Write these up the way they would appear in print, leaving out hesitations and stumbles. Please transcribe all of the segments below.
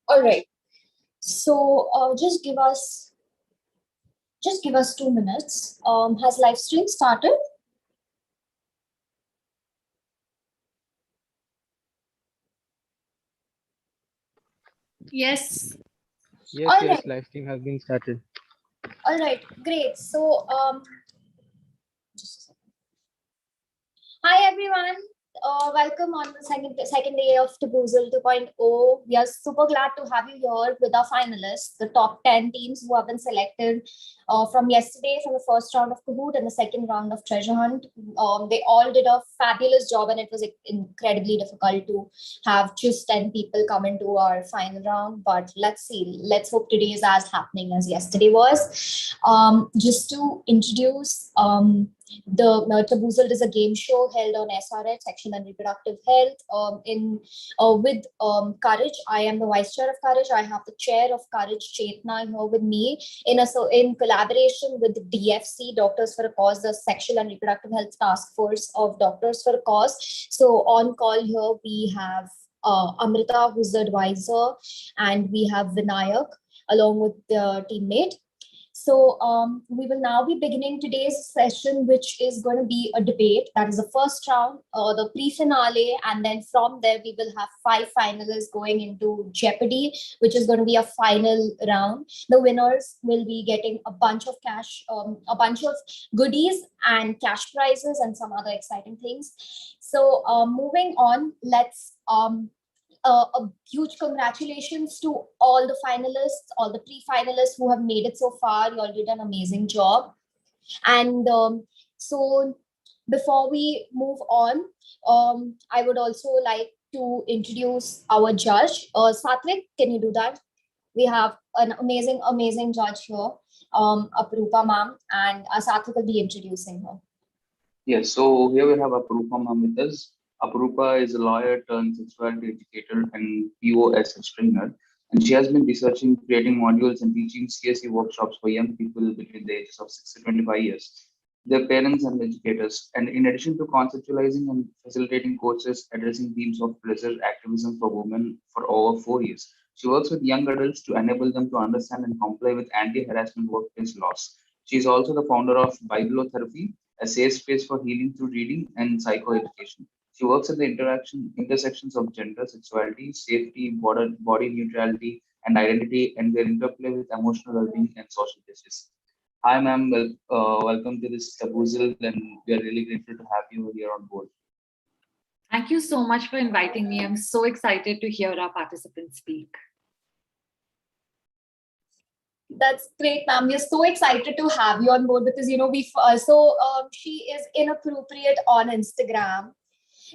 All right. So just give us 2 minutes. Has live stream started? Yes. Yes, live stream has been started. All right, great. So just a second. Hi everyone. Welcome on the second day of Taboozle 2.0. We are super glad to have you here with our finalists, the top 10 teams who have been selected from yesterday, from the first round of Kahoot and the second round of Treasure Hunt. They all did a fabulous job, and it was incredibly difficult to have just 10 people come into our final round. But let's see. Let's hope today is as happening as yesterday was. Just to introduce the Taboozled is a game show held on SRH, Sexual and Reproductive Health. With Courage, I am the vice chair of Courage. I have the chair of Courage, Chetna, here with me in collaboration with DFC, Doctors for a Cause, the Sexual and Reproductive Health Task Force of Doctors for a Cause. So on call here we have Amrita, who's the advisor, and we have Vinayak along with the teammate. So we will now be beginning today's session, which is going to be a debate. That is the first round, the pre-finale, and then from there we will have 5 finalists going into Jeopardy, which is going to be a final round. The winners will be getting a bunch of cash, a bunch of goodies and cash prizes and some other exciting things. So moving on, let's a huge congratulations to all the finalists, all the pre-finalists who have made it so far. You all did an amazing job. And so before we move on, I would also like to introduce our judge. Satvik, can you do that? We have an amazing judge here, Aprupa ma'am, and Satvik will be introducing her. Yes, so here we have Aprupa ma'am with us. Aprupa is a lawyer turned sexuality educator and POS trainer, and she has been researching, creating modules, and teaching CSE workshops for young people between the ages of 6 to 25 years, their parents and educators. And in addition to conceptualizing and facilitating courses addressing themes of pleasure activism for women for over 4 years, she works with young adults to enable them to understand and comply with anti-harassment workplace laws. She is also the founder of Bibelotherapy, a safe space for healing through reading and psychoeducation. She works at the intersections of gender, sexuality, safety, body neutrality, and identity, and their interplay with emotional well-being and social justice. Hi, ma'am. Welcome to this Taboozle, and we are really grateful to have you here on board. Thank you so much for inviting me. I'm so excited to hear our participants speak. That's great, ma'am. We're so excited to have you on board because, you know, she is inappropriate on Instagram.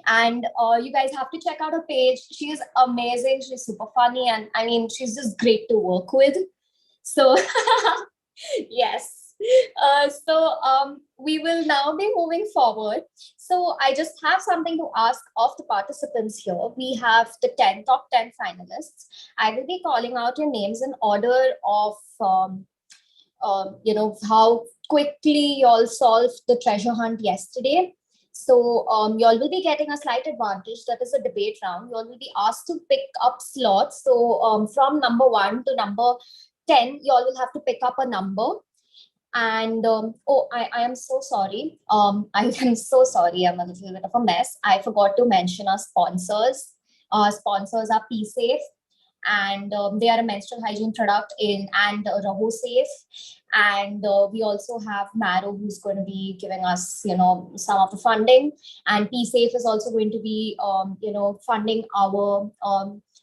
And you guys have to check out her page. She is amazing. She's super funny. And I mean, she's just great to work with. So, yes. We will now be moving forward. So I just have something to ask of the participants here. We have the top 10 finalists. I will be calling out your names in order of, how quickly you all solved the treasure hunt yesterday. So you all will be getting a slight advantage. That is a debate round. You all will be asked to pick up slots. So from number 1 to number 10, you all will have to pick up a number. And I am so sorry. I am so sorry. I'm a little bit of a mess. I forgot to mention our sponsors. Our sponsors are PSafe, and they are a menstrual hygiene product and Raho Safe. And we also have Marrow, who's going to be giving us, some of the funding. And PSafe is also going to be, funding our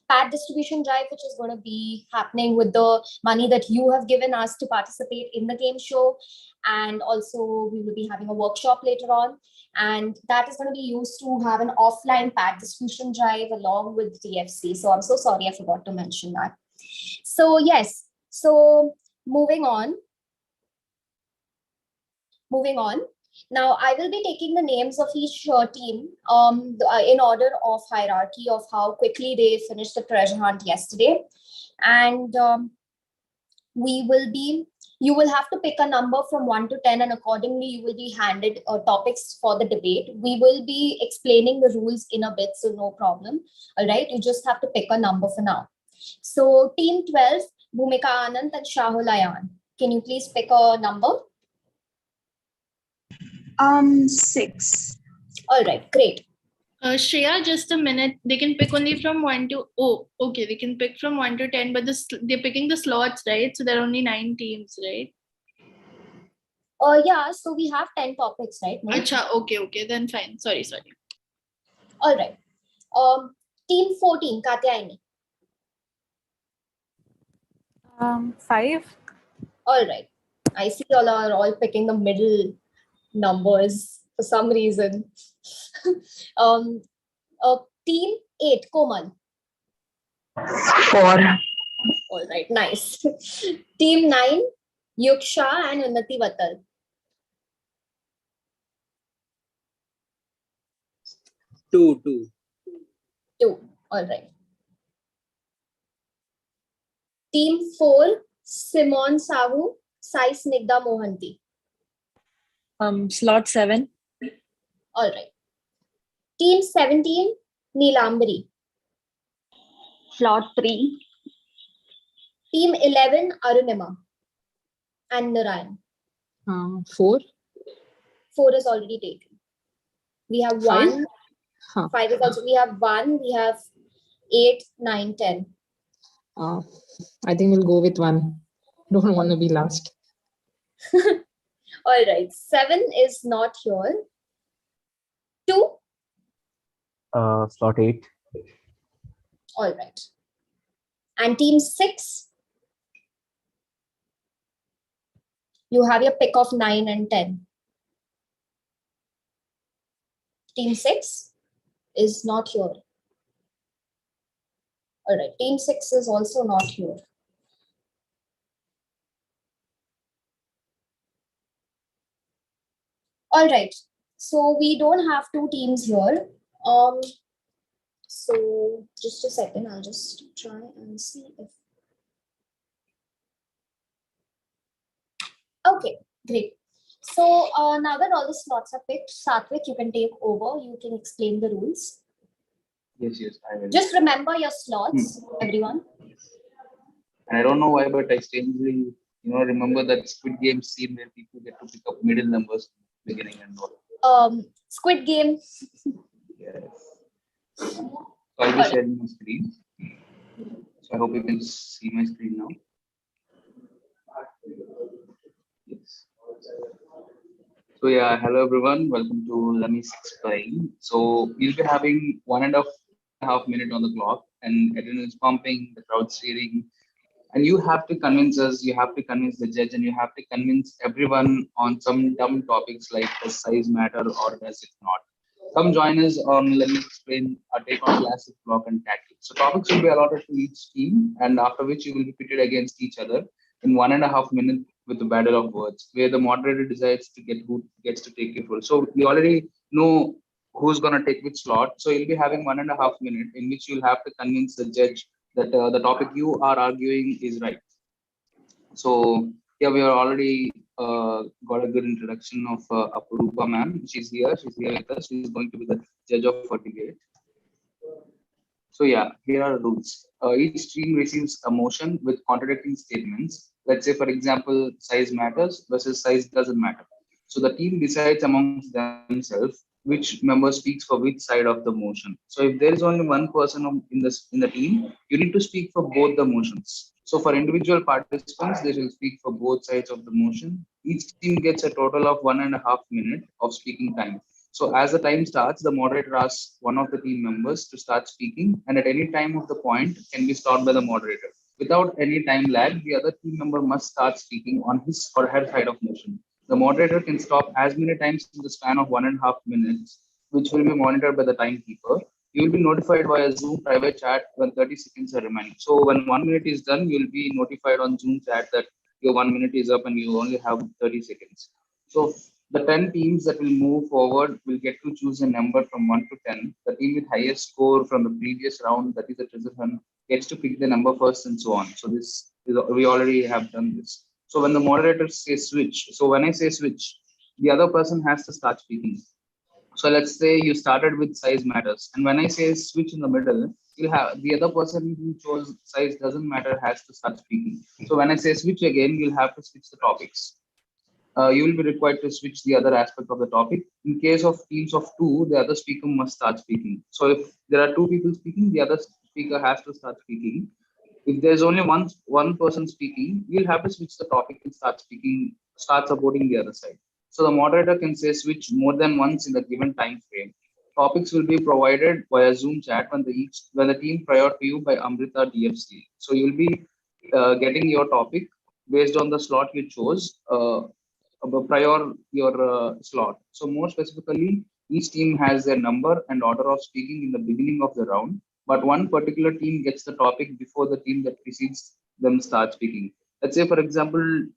pad distribution drive, which is going to be happening with the money that you have given us to participate in the game show. And also we will be having a workshop later on, and that is going to be used to have an offline pad distribution drive along with DFC. So I'm so sorry, I forgot to mention that. So yes, so moving on. Now, I will be taking the names of each team in order of hierarchy of how quickly they finished the treasure hunt yesterday. And you will have to pick a number from 1 to 10, and accordingly, you will be handed topics for the debate. We will be explaining the rules in a bit, so no problem. All right, you just have to pick a number for now. So team 12, Bhumika Anand and Shahul Ayan. Can you please pick a number? 6. All right, great. Shreya, just a minute. They can pick only from 1 to... Oh, okay. They can pick from 1 to 10, but they're picking the slots, right? So there are only 9 teams, right? Yeah, so we have 10 topics, right? No? Acha, okay. Then fine. Sorry. All right. Team 14, Katyayani. 5. All right. I see y'all are all picking the middle numbers for some reason. Team 8, Komal. 4. All right, nice. Team 9, Yuksha and Unnati Vatal. 2. 2. All right. Team 4, Simon Sahu, Sai Snigdha Mohanty. Slot 7. All right. Team 17, Neelambari. Slot 3. Team 11, Arunima and Narayan. 4. 4 is already taken. We have 1. Huh. 5 is also, we have 1, we have 8, 9, 10. I think we'll go with 1. Don't want to be last. All right. 7 is not here. 2. Slot 8. All right. And team 6, you have your pick of 9 and 10. Team 6 is not here. All right. Team 6 is also not here. All right. So we don't have 2 teams here. So just a second. I'll just try and see if. Okay, great. So now that all the slots are picked, Satvik, you can take over. You can explain the rules. Yes, I will. Just remember your slots, everyone. And I don't know why, but I strangely, remember that Squid Game scene where people get to pick up middle numbers beginning and all. Squid Game. Yes. So I'll be sharing my screen. So I hope you can see my screen now. Yes. So yeah, hello everyone. Welcome to Let Me Explain. So we'll be having 1.5 minutes on the clock, and adrenaline is pumping, the crowd's cheering, and you have to convince us, you have to convince the judge, and you have to convince everyone on some dumb topics like does size matter or does it not. Come join us on Let Me Explain, our take on classic block and tackle. So topics will be allotted to each team, and after which you will be pitted against each other in 1.5 minutes with the battle of words, where the moderator decides to get who gets to take it full. So we already know who's gonna take which slot. So you'll be having 1.5 minutes in which you'll have to convince the judge that the topic you are arguing is right. So yeah, we are already got a good introduction of Apurupa ma'am. She's here with us. She's going to be the judge of our debate. So yeah, here are the rules. Each team receives a motion with contradicting statements. Let's say, for example, size matters versus size doesn't matter. So the team decides amongst themselves which member speaks for which side of the motion. So if there is only one person in the team, you need to speak for both the motions. So for individual participants, they will speak for both sides of the motion. Each team gets a total of 1.5 minutes of speaking time. So as the time starts, the moderator asks one of the team members to start speaking, and at any time of the point can be stopped by the moderator. Without any time lag, the other team member must start speaking on his or her side of motion. The moderator can stop as many times in the span of 1.5 minutes, which will be monitored by the timekeeper. You will be notified via Zoom private chat when 30 seconds are remaining. So when 1 minute is done, you will be notified on Zoom chat that your 1 minute is up and you only have 30 seconds. So the 10 teams that will move forward will get to choose a number from 1 to 10. The team with highest score from the previous round, that is the treasure hunt, gets to pick the number first and so on. So this is, we already have done this. So when the moderator says switch, so when I say switch, the other person has to start speaking. So let's say you started with size matters. And when I say switch in the middle, you'll have the other person who chose size doesn't matter, has to start speaking. So when I say switch again, you'll have to switch the topics. You will be required to switch the other aspect of the topic. In case of teams of two, the other speaker must start speaking. So if there are two people speaking, the other speaker has to start speaking. If there's only one person speaking, you'll have to switch the topic and start speaking, start supporting the other side. So the moderator can say switch more than once in the given time frame. Topics will be provided via Zoom chat when the team prior to you by Amrita DFC. So you'll be getting your topic based on the slot you chose prior your slot. So more specifically, each team has their number and order of speaking in the beginning of the round, but one particular team gets the topic before the team that precedes them start speaking. Let's say, for example,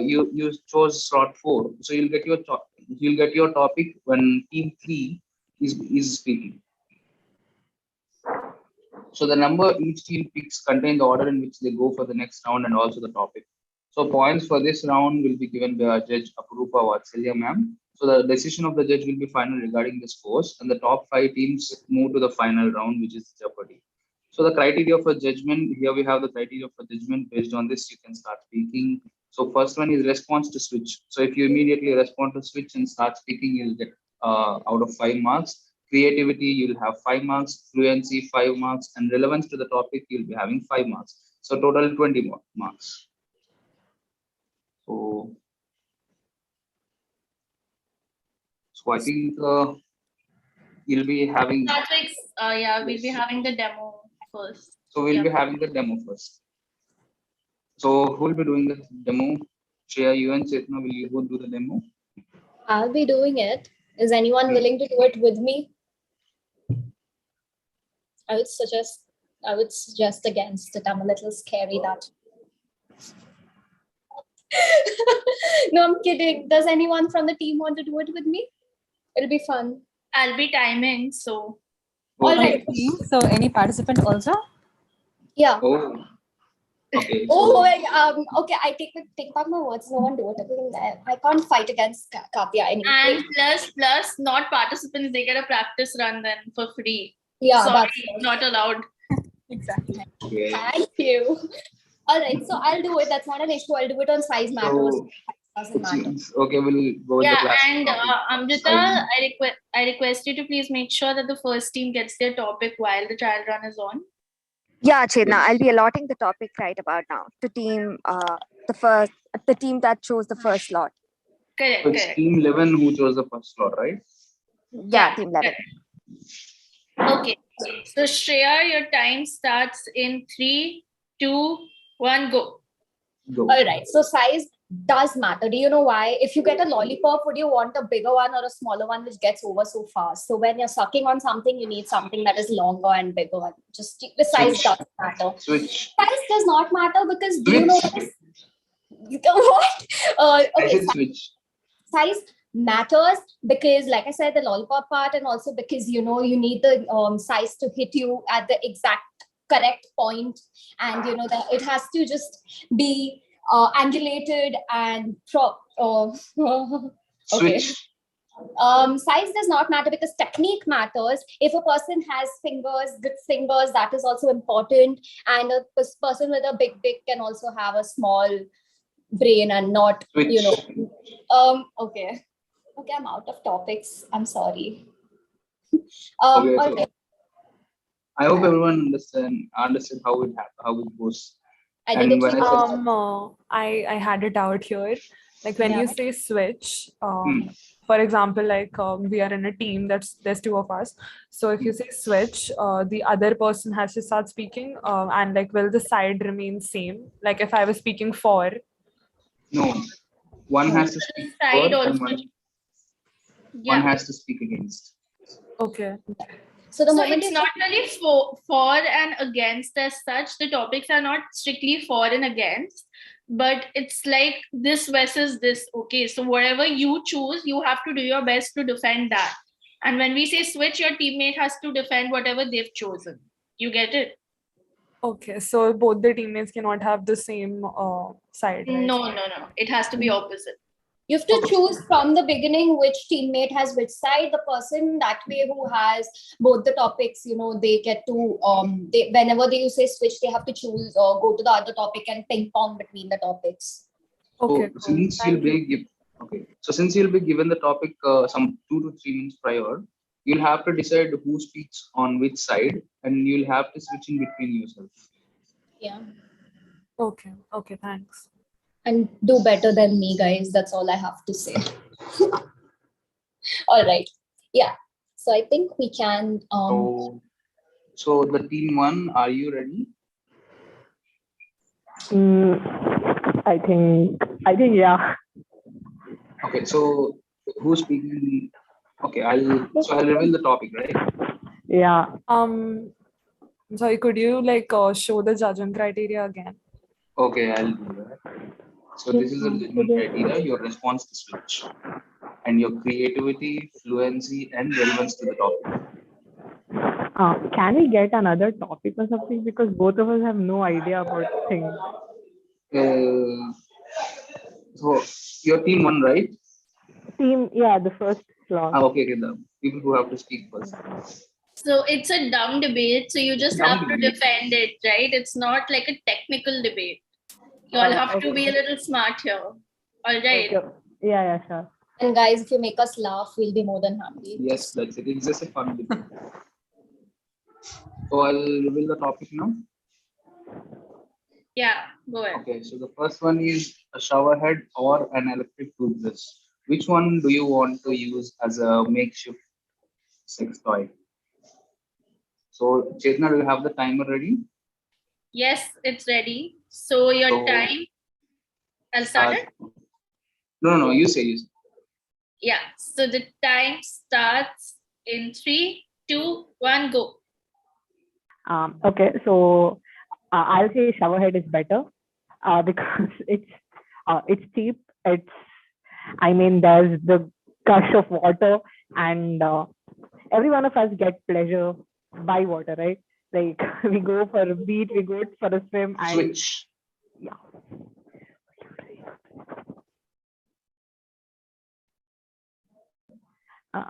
you chose slot 4, so you'll get your topic when team 3 is speaking. So the number each team picks contain the order in which they go for the next round and also the topic. So points for this round will be given by our judge Apurupa Vatsalya ma'am. So the decision of the judge will be final regarding the scores, and the top 5 teams move to the final round, which is Jeopardy. So the criteria for judgment, here we have the criteria for judgment. Based on this, you can start speaking. So first one is response to switch. So if you immediately respond to switch and start speaking, you'll get out of 5 marks. Creativity, you'll have 5 marks. Fluency, 5 marks. And relevance to the topic, you'll be having 5 marks. So total 20 marks. So I think you'll be having. Yeah, we'll be having the demo first. So we'll be having the demo first. So who will be doing the demo? Shreya, you and Chetna, will you both do the demo? I'll be doing it. Is anyone willing to do it with me? I would suggest against it. I'm a little scary that. No, I'm kidding. Does anyone from the team want to do it with me? It'll be fun. I'll be timing, so. All right. So any participant also? Yeah. Oh. Okay. Oh, okay. I take back my words. No one do it. I can't fight against Katya anyway. And plus, not participants, they get a practice run then for free. Yeah, Sorry, that's not allowed. Exactly. Okay. Thank you. All right, so I'll do it. That's not an issue. I'll do it on size matters. So, Doesn't matter. okay, we'll go with the Yeah, class. and Amrita, I request you to please make sure that the first team gets their topic while the trial run is on. Yeah, Chetna, I'll be allotting the topic right about now to team the team that chose the first slot. Correct, So it's correct. team 11 who chose the first slot, right? Yeah, team 11. Okay, so Shreya, your time starts in 3, 2, 1, go. Go. All right, so size does matter. Do you know why? If you get a lollipop, would you want a bigger one or a smaller one which gets over so fast? So when you're sucking on something, you need something that is longer and bigger. Just the size does matter. Switch. Size does not matter because do you know what? I Okay, said switch. size matters because, like I said, the lollipop part, and also because you need the size to hit you at the exact correct point, and that it has to just be angulated and okay. Switch. Size does not matter because technique matters. If a person has good fingers, that is also important. And a person with a big dick can also have a small brain and not, Switch. Okay, I'm out of topics. I'm sorry. Okay, all so right. I hope everyone understood how it goes. I And did when it. I had it out here. Like when Yeah. you say switch, for example, like we are in a team there's 2 of us. So if you say switch, the other person has to start speaking, and like will the side remain same? Like if I was speaking for. No, one has to speak Side for and also. one has to speak against. Okay. So the So moment it's you not really for and against as such. The topics are not strictly for and against, but it's like this versus this. Okay, so whatever you choose, you have to do your best to defend that. And when we say switch, your teammate has to defend whatever they've chosen. You get it? Okay, so both the teammates cannot have the same side, right? No. It has to be opposite. You have to choose from the beginning which teammate has which side. The person that way who has both the topics, they get to whenever they say switch, they have to choose or go to the other topic and ping pong between the topics. Okay. So since you'll be since you'll be given the topic some 2 to 3 minutes prior, you'll have to decide who speaks on which side, and you'll have to switch in between yourself. Yeah. Okay. Okay. Thanks. And do better than me, guys. That's all I have to say. All right. Yeah. So I think we can. So the team 1, are you ready? I think yeah. Okay, so who's speaking? Okay, I'll reveal the topic, right? Yeah. Sorry, could you show the judging criteria again? Okay, I'll do that. So this is the judgment criteria: your response to switch, and your creativity, fluency, and relevance to the topic. Can we get another topic or something? Because both of us have no idea about things. So your team 1, right? The first slot. Okay, the people who have to speak first. So it's a dumb debate. So you just Dumb have to debate. defend it, right? It's not like a technical debate. You all have to be a little smart here. All right. Okay. Yeah, sure. And guys, if you make us laugh, we'll be more than happy. Yes, that's it. It's just a fun debate. So I'll reveal the topic now. Yeah, go ahead. Okay, so the first one is a shower head or an electric toothbrush. Which one do you want to use as a makeshift sex toy? So Chetna, do you have the timer ready? Yes, it's ready. So your time, I'll start it. No, you say. Yeah, so the time starts in 3, 2, 1, go. Okay, so I'll say shower head is better because it's cheap. There's the gush of water, and every one of us get pleasure by water, right? Like we go for a beach, we go for a swim, and Switch. Yeah.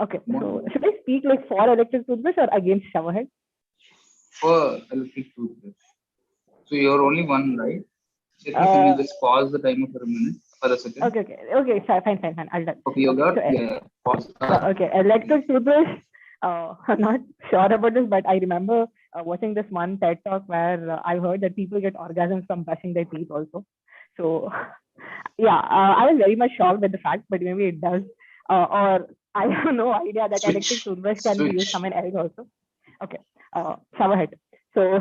Okay, so should I speak for electric toothbrush or against shower head? For electric toothbrush. So you're only one, right? Can you just pause the timer for a second? Okay, fine. I'll done. Okay, you got pause. Okay, electric toothbrush. I'm not sure about this, but I remember watching this one TED talk where I heard that people get orgasms from brushing their teeth also. So yeah, I was very much shocked with the fact, but maybe it does. Or I have no idea that electric toothbrush can be used somewhere else also. Okay, shower head. So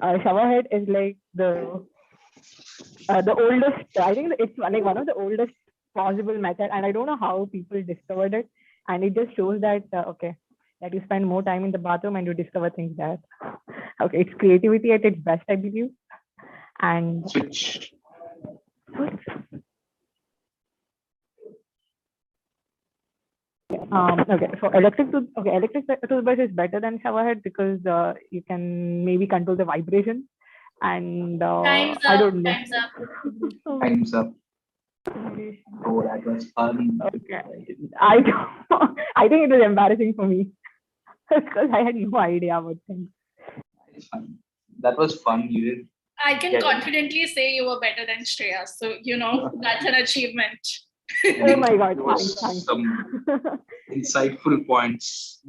shower head is like the oldest. I think it's like one of the oldest possible method, and I don't know how people discovered it. And it just shows that that you spend more time in the bathroom and you discover things there. Okay, it's creativity at its best, I believe. And switch. Okay, so electric toothbrush is better than shower head because you can maybe control the vibration, and Time's up. I don't know. Time's up. Oh, that was fun. Okay, I think it was embarrassing for me because I had no idea about things. That was fun. You did. I can confidently say you were better than Shreya. So, that's an achievement. Oh my God, thanks. Some insightful points.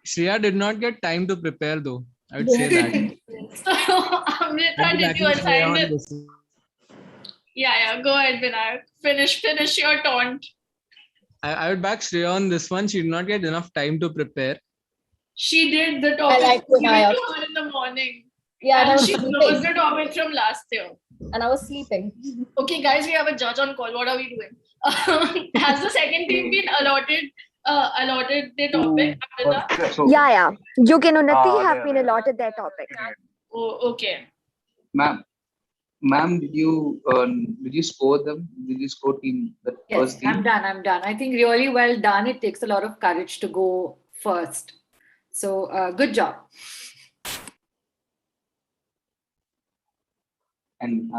Shreya did not get time to prepare though. I would say that. So, Amrita, did you assign it? Yeah, go ahead, Vinayak. Finish your taunt. I would back Shreya on this one. She did not get enough time to prepare. She did the topic. I like Vinayak. In the morning. Yeah, and she knows the topic from last year. And I was sleeping. Okay, guys, we have a judge on call. What are we doing? Has the second team been allotted the topic? Yeah. Yuki and Unnati have been allotted their topic. Oh, okay. Ma'am, did you score them? Did you score team the first team? I'm done. I think really well done. It takes a lot of courage to go first. So good job. And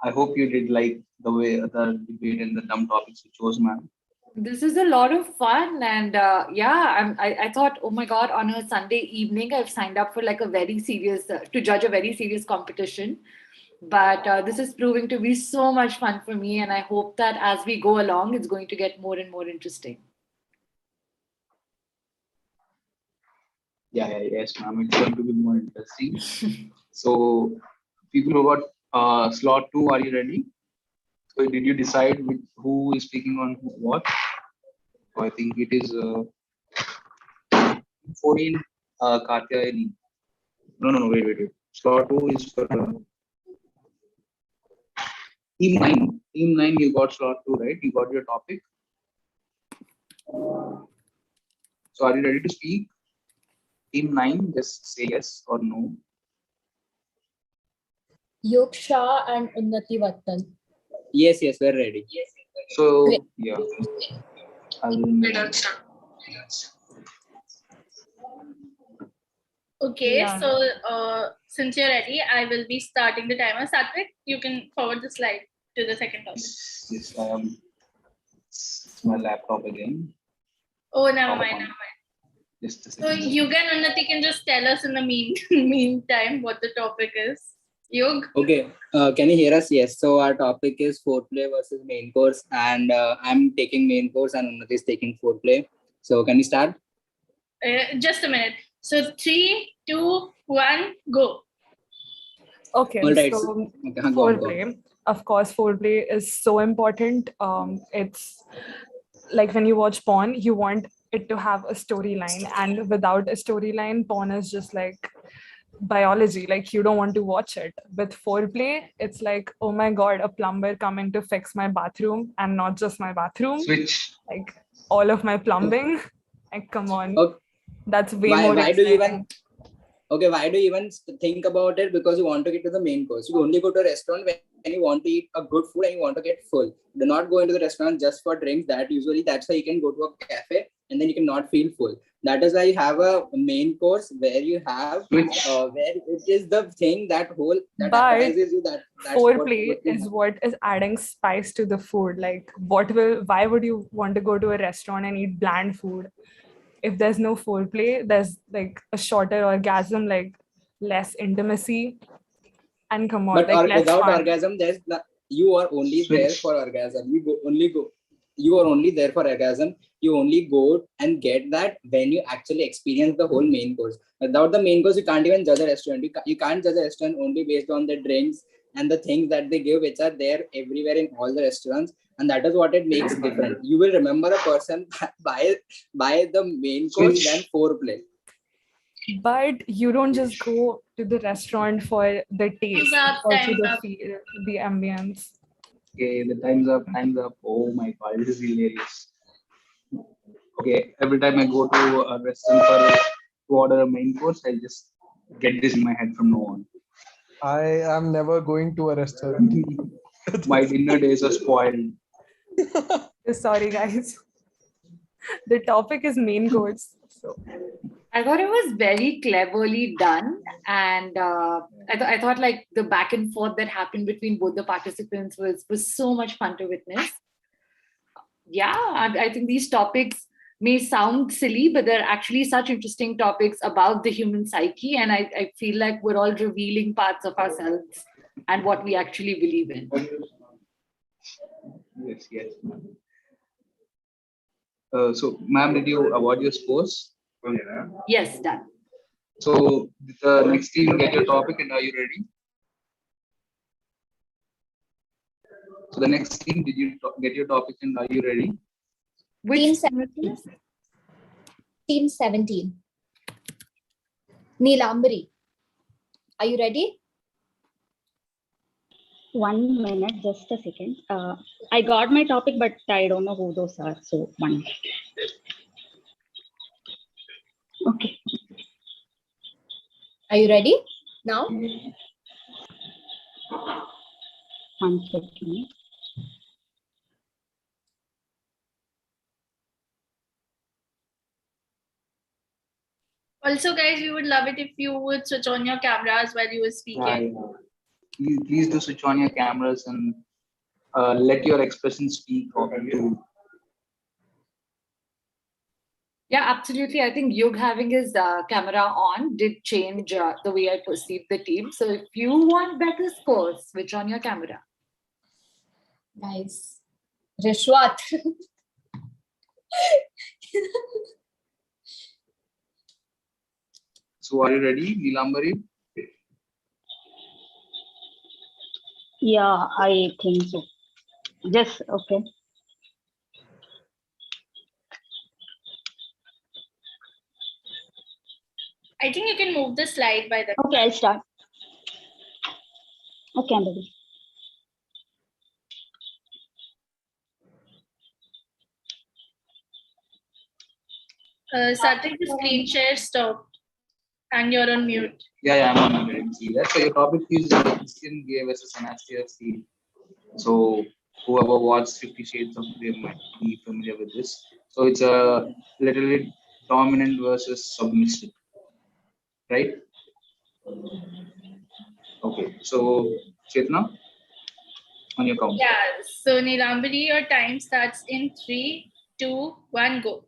I hope you did like the way the debate and the dumb topics you chose, ma'am. This is a lot of fun, and I thought, oh my God, on a Sunday evening, I've signed up for like a very serious to judge a very serious competition. But this is proving to be so much fun for me, and I hope that as we go along, it's going to get more and more interesting. Yes, ma'am. It's going to be more interesting. So, people who got slot 2, are you ready? So, did you decide who is speaking on what? So I think it is 14 Katyayani. No, wait. Slot 2 is for team 9. Team 9, you got slot 2, right? You got your topic. So are you ready to speak? Team 9, just say yes or no. Yog Shah and Unnati Vattal. Yes, we're ready. So, Great. yeah. Okay, Yeah. so since you're ready, I will be starting the timer. Satvik, you can forward the slide to the second topic. Yes, I am. It's my laptop again. Oh, never mind. Just a So second. Yuga and Unnati can just tell us in the meantime what the topic is. Yug? Okay, can you hear us? Yes. So our topic is foreplay versus main course, and I'm taking main course and Unnati is taking foreplay. So can we start? Just a minute. So 3, 2, 1, go. Okay, All right. so Okay, go on. foreplay. Of course, foreplay is so important. It's like when you watch porn, you want it to have a storyline, and without a storyline, porn is just like biology. Like you don't want to watch it. With foreplay, it's like, oh my God, a plumber coming to fix my bathroom, and not just my bathroom, Switch. like all of my plumbing. Like, come on, Okay. that's way Why more do you exciting. why do you even think about it? Because you want to get to the main course. You only go to a restaurant when you want to eat a good food and you want to get full. Do not go into the restaurant just for drinks. That's why you can go to a cafe and then you cannot feel full. That is why you have a main course where you have where it is the thing that But appetizes you. That's foreplay is what is adding spice to the food. Like, why would you want to go to a restaurant and eat bland food? If there's no foreplay, there's like a shorter orgasm, like less intimacy, and come on, But like less without fun. orgasm, you are only there for orgasm. You are only there for orgasm. You only go and get that when you actually experience the whole main course. Without the main course, you can't even judge a restaurant. You can't judge a restaurant only based on the drinks and the things that they give, which are there everywhere in all the restaurants. And that is what it makes different. You will remember a person by the main course than foreplay. But you don't just go to the restaurant for the taste or to the ambience. Okay, the time's up. Oh my God, this is hilarious. Okay, every time I go to a restaurant to order a main course, I just get this in my head from now on. I am never going to a restaurant. My dinner days are spoiled. Sorry, guys. The topic is main course. So I thought it was very cleverly done, and I thought like the back and forth that happened between both the participants was so much fun to witness. Yeah, I think these topics may sound silly, but they're actually such interesting topics about the human psyche, and I feel like we're all revealing parts of ourselves and what we actually believe in. Yes. So, ma'am, did you award your scores? Yes, done. So, the next team get your topic, and are you ready? So, the next team, did you get your topic, and are you ready? Team 17. Team 17. Neelambari. Are you ready? 1 minute, just a second. I got my topic, but I don't know who those are. So 1 minute. Okay. Are you ready now? 1 second. Also, guys, we would love it if you would switch on your cameras while you were speaking. please do switch on your cameras and let your expressions speak to. Yeah, absolutely. I think Yug having his camera on did change the way I perceive the team. So if you want better scores, switch on your camera. Nice. Rishwat. So are you ready, Neelambari? Yeah, I think so. Just okay. I think you can move the slide by the. Okay, I'll start. Okay, I'm ready. Satvik, the screen share stopped and you're on mute. Yeah, I'm on. I didn't see that. So your topic is Christian gay versus Anastasia Steele. So whoever watched 50 Shades of Grey might be familiar with this. So it's a literally dominant versus submissive, right? Okay. So Chetna, on your count. Yeah. So Neelambari, your time starts in 3, 2, 1, go.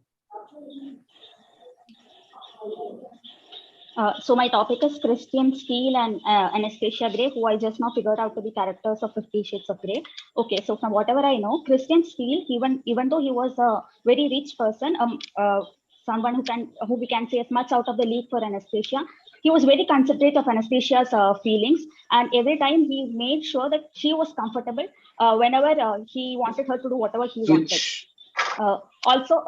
So my topic is Christian Steele and Anastasia Gray, who I just now figured out to be characters of 50 Shades of Grey. Okay, so from whatever I know, Christian Steele, even though he was a very rich person, someone who we can say is much out of the league for Anastasia, he was very considerate of Anastasia's feelings, and every time he made sure that she was comfortable whenever he wanted her to do whatever he wanted. Also,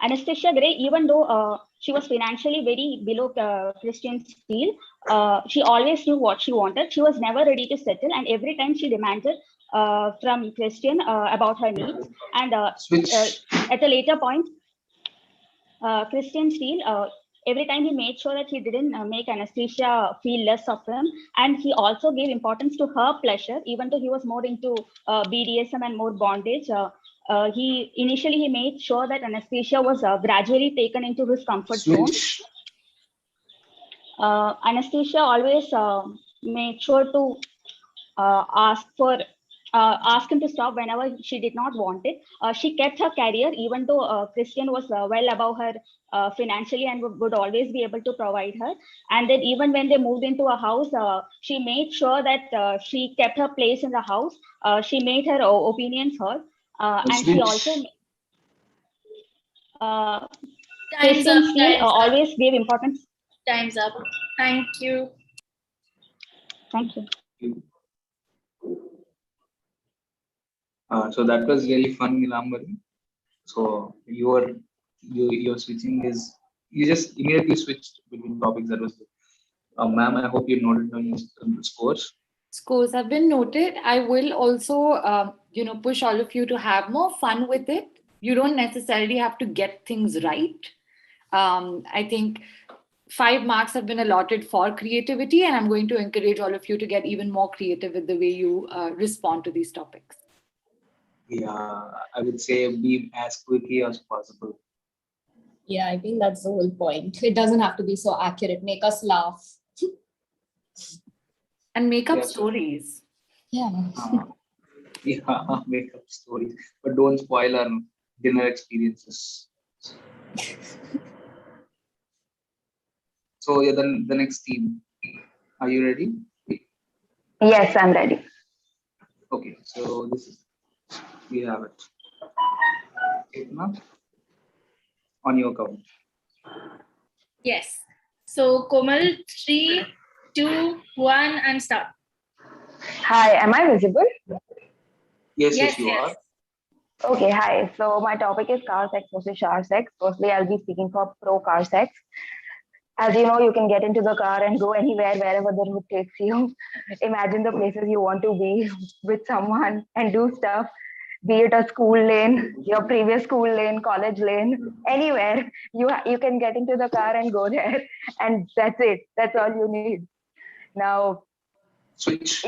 Anastasia Gray, even though she was financially very below Christian Steele, she always knew what she wanted. She was never ready to settle, and every time she demanded from Christian about her needs. And at a later point, Christian Steele, every time he made sure that he didn't make Anastasia feel less of him, and he also gave importance to her pleasure, even though he was more into BDSM and more bondage. He initially made sure that Anastasia was gradually taken into his comfort zone. Anastasia always made sure to ask him to stop whenever she did not want it. She kept her career, even though Christian was well above her financially and would always be able to provide her. And then even when they moved into a house, she made sure that she kept her place in the house. She made her opinions heard. And she also Christian Steele always gave importance. Time's up. Thank you. Thank you. So that was really fun, Neelambari. So your switching is you just immediately switched between topics. That was ma'am. I hope you noted down your scores. Scores have been noted. I will also, push all of you to have more fun with it. You don't necessarily have to get things right. I think 5 marks have been allotted for creativity, and I'm going to encourage all of you to get even more creative with the way you respond to these topics. Yeah, I would say be as quickly as possible. Yeah, I think that's the whole point. It doesn't have to be so accurate. Make us laugh. And make up stories. Yeah. Yeah, make up stories. But don't spoil our dinner experiences. So yeah, then the next team. Are you ready? Yes, I'm ready. Okay, so we have it. Chetna, on your count. Yes. So Komal, 3, 2, 1, and start. Hi, am I visible? Yes, you are. Okay, hi. So my topic is car sex versus shower sex. Firstly, I'll be speaking for pro car sex. As you know, you can get into the car and go anywhere, wherever the route takes you. Imagine the places you want to be with someone and do stuff, be it a school lane, your previous school lane, college lane, anywhere. You can get into the car and go there, and that's it. That's all you need. Now, switch.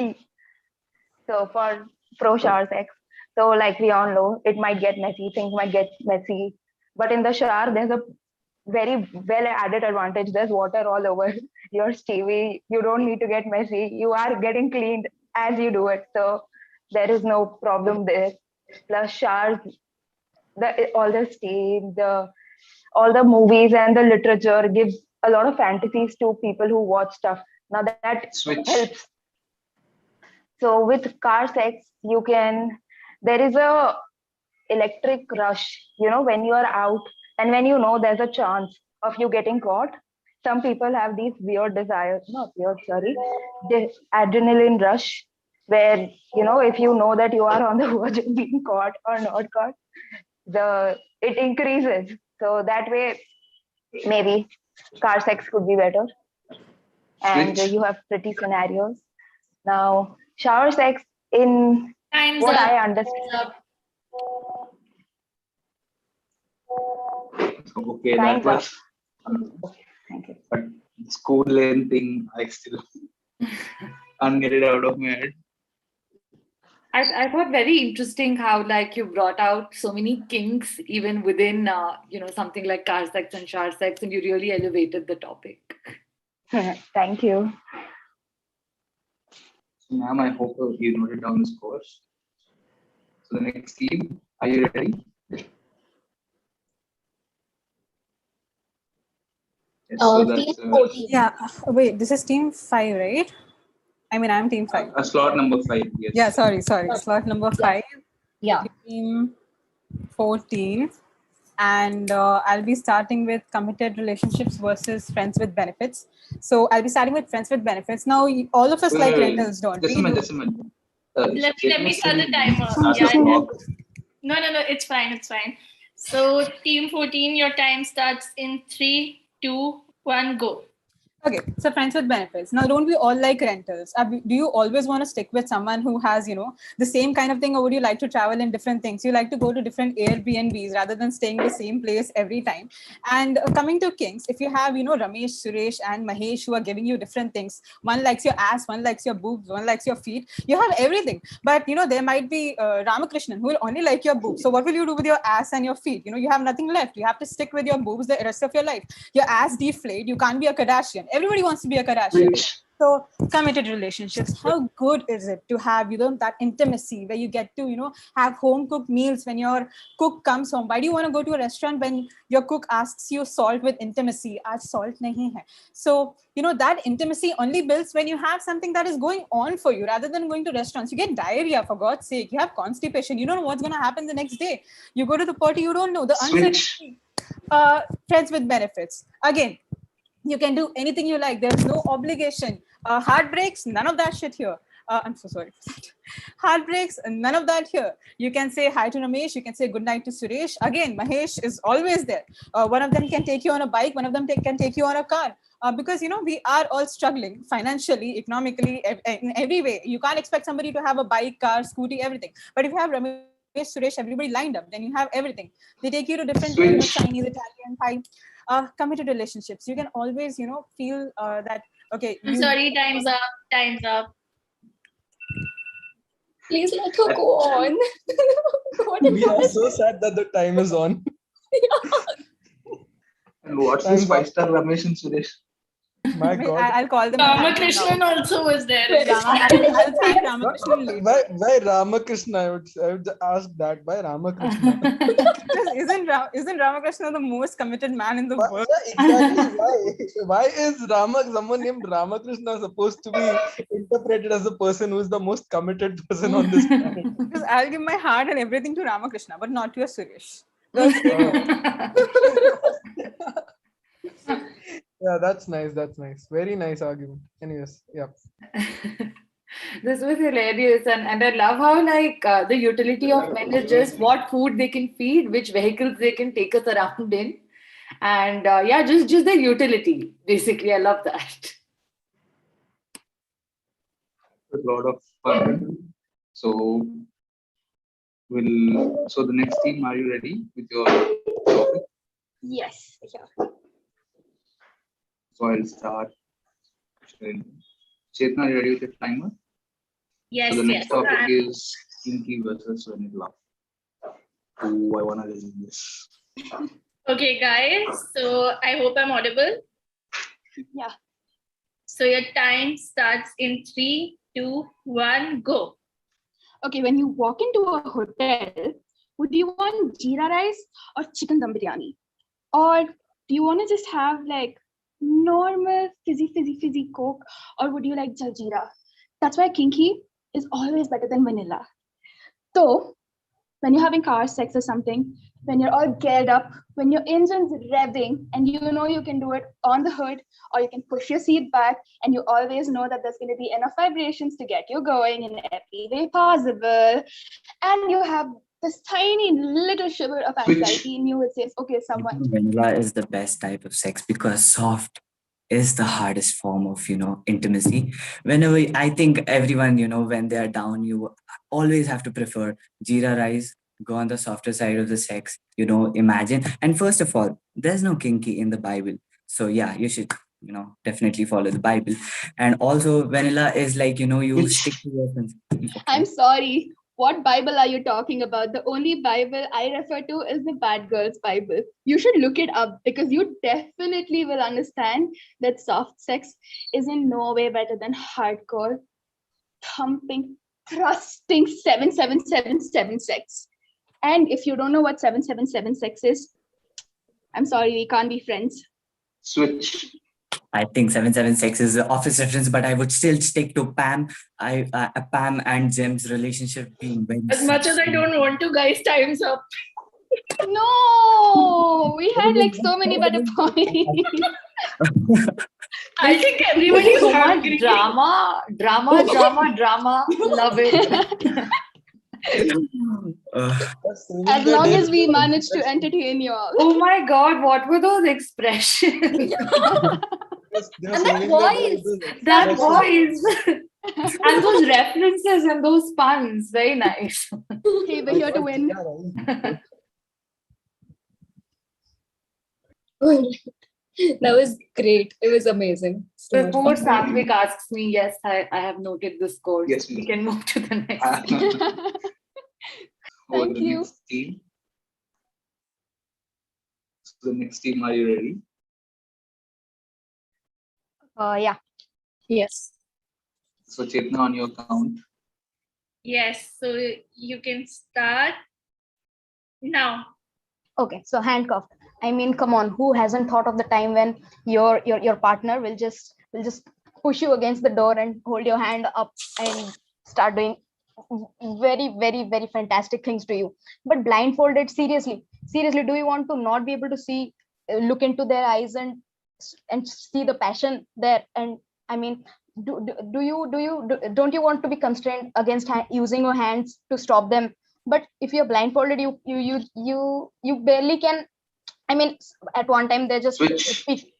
So for pro shower sex, so like we all know, it might get messy, things might get messy. But in the shower, there's a very well added advantage. There's water all over your TV. You don't need to get messy. You are getting cleaned as you do it. So there is no problem there. Plus showers, all the steam, all the movies and the literature gives a lot of fantasies to people who watch stuff. Now that helps. So with car sex, there is a electric rush, when you are out and when there's a chance of you getting caught. Some people have these weird desires, not weird, sorry, the adrenaline rush, where, if you know that you are on the verge of being caught or not caught, it increases. So that way, maybe car sex could be better. And you have pretty scenarios. Now, shower sex in what I understand. Okay, that was. Thank you. But school length thing, I still can't get it out of my head. I thought very interesting how like you brought out so many kinks even within something like car sex and shower sex, and you really elevated the topic. Thank you. So, ma'am, I hope you noted down the scores. So the next team, are you ready? Yes, so that's, yeah. Wait, this is team 5, right? I mean, I'm team 5. Slot number 5. Yes. Yeah, sorry. Slot number 5. Yeah. Team 14. And I'll be starting with committed relationships versus friends with benefits. So I'll be starting with friends with benefits. Now, all of us like rentals, don't we? Just a minute. Let me start the timer. No, it's fine. So team 14, your time starts in 3, 2, 1, go. Okay, so friends with benefits. Now, don't we all like rentals? Do you always want to stick with someone who has, the same kind of thing, or would you like to travel in different things? You like to go to different Airbnbs rather than staying in the same place every time. And coming to kinks, if you have, Ramesh, Suresh, and Mahesh who are giving you different things, one likes your ass, one likes your boobs, one likes your feet, you have everything. But, there might be Ramakrishnan who will only like your boobs. So what will you do with your ass and your feet? You have nothing left. You have to stick with your boobs the rest of your life. Your ass deflate, you can't be a Kardashian. Everybody wants to be a Kardashian. So committed relationships, how good is it to have, that intimacy where you get to, have home cooked meals when your cook comes home? Why do you want to go to a restaurant when your cook asks you salt with intimacy? Aaj salt nahi hai. So, that intimacy only builds when you have something that is going on for you rather than going to restaurants. You get diarrhea, for God's sake. You have constipation. You don't know what's going to happen the next day. You go to the party, you don't know. The uncertainty. Friends with benefits. Again, you can do anything you like. There's no obligation. Heartbreaks, none of that shit here. I'm so sorry. Heartbreaks, none of that here. You can say hi to Ramesh. You can say good night to Suresh. Again, Mahesh is always there. One of them can take you on a bike. One of them can take you on a car. Because, we are all struggling financially, economically, in every way. You can't expect somebody to have a bike, car, scooty, everything. But if you have Ramesh, Suresh, everybody lined up, then you have everything. They take you to different Chinese, Italian, Thai. Committed relationships, you can always feel that okay. I'm sorry, time's up. Please let her go on. We are so sad that the time is on. And what's this 5-star Ramesh and Suresh? My God. I'll call them. Ramakrishnan also was there. I'll thank Ramakrishnan later. Why Ramakrishna? I would ask that. Why Ramakrishna? Isn't Ramakrishna the most committed man in the world? Yeah, exactly. Why is someone named Ramakrishna supposed to be interpreted as the person who is the most committed person on this planet? Because I'll give my heart and everything to Ramakrishna, but not to your Suresh. Yeah, that's nice. Very nice argument. Anyways, yeah. This was hilarious, and I love how the utility of men is just what food they can feed, which vehicles they can take us around in, and just their utility. Basically, I love that. A lot of fun. So the next team, are you ready with your topic? Yes. Yeah. So I'll start. Chetna, are you ready with the timer? Yes. So the next topic is kinky versus vanilla. Oh, I wanna listen this. Okay, guys. So I hope I'm audible. Yeah. So your time starts in 3, 2, 1, go. Okay, when you walk into a hotel, would you want jeera rice or chicken dum biryani? Or do you want to just have like normal fizzy Coke, or would you like jaljeera? That's why kinky is always better than vanilla. So when you're having car sex or something, when you're all geared up, when your engine's revving and you know you can do it on the hood, or you can push your seat back and you always know that there's going to be enough vibrations to get you going in every way possible, and you have this tiny little shiver of anxiety in you, it says, okay, someone. Vanilla is the best type of sex because soft is the hardest form of intimacy. Whenever I think everyone when they are down, you always have to prefer jeera rice, go on the softer side of the sex, imagine. And first of all, there's no kinky in the Bible, so yeah, you should definitely follow the Bible. And also vanilla is like you stick to your I'm sorry. What Bible are you talking about? The only Bible I refer to is the Bad Girls Bible. You should look it up because you definitely will understand that soft sex is in no way better than hardcore, thumping, thrusting 7777 sex. And if you don't know what 777 sex is, I'm sorry, we can't be friends. Switch. I think 776 is the office reference, but I would still stick to Pam. Pam and Jim's relationship being very As much as I don't want to, guys, time's up. No, we had like so many better points. I think everybody is so much hungry. drama. Love it. As long as we managed to entertain you all. Oh my God, what were those expressions? And that voice. And those references and those puns, very nice. Hey, we're here to win. That was great. It was amazing. So much Before fun. Satvik asks me, yes, I have noted the scores. Yes, we can move to the next. Thank you. Next team. So the next team, are you ready? Yeah. Yes. So Chetna, on your count. Yes, so you can start now. Okay, so handcuffed. I mean, come on, who hasn't thought of the time when your partner will just push you against the door and hold your hand up and start doing very fantastic things to you? But blindfolded, seriously, do you want to not be able to see, look into their eyes and see the passion there? And I mean, don't you want to be constrained against using your hands to stop them? But if you're blindfolded, you barely can. I mean, at one time they just speak.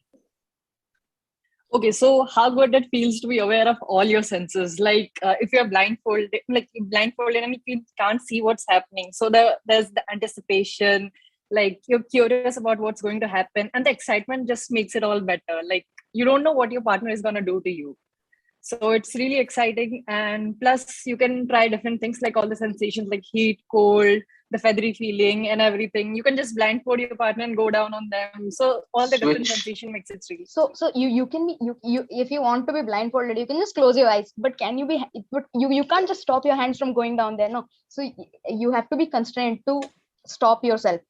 Okay, so how good it feels to be aware of all your senses. Like if you're blindfolded, and if you can't see what's happening, so there's the anticipation. Like you're curious about what's going to happen, and the excitement just makes it all better. Like you don't know what your partner is going to do to you. So it's really exciting. And plus you can try different things, like all the sensations like heat, cold, the feathery feeling and everything. You can just blindfold your partner and go down on them. So all the different sensation makes it really. So you can be, you if you want to be blindfolded, you can just close your eyes. But can you be, you can't just stop your hands from going down there. No. So you have to be constrained to stop yourself.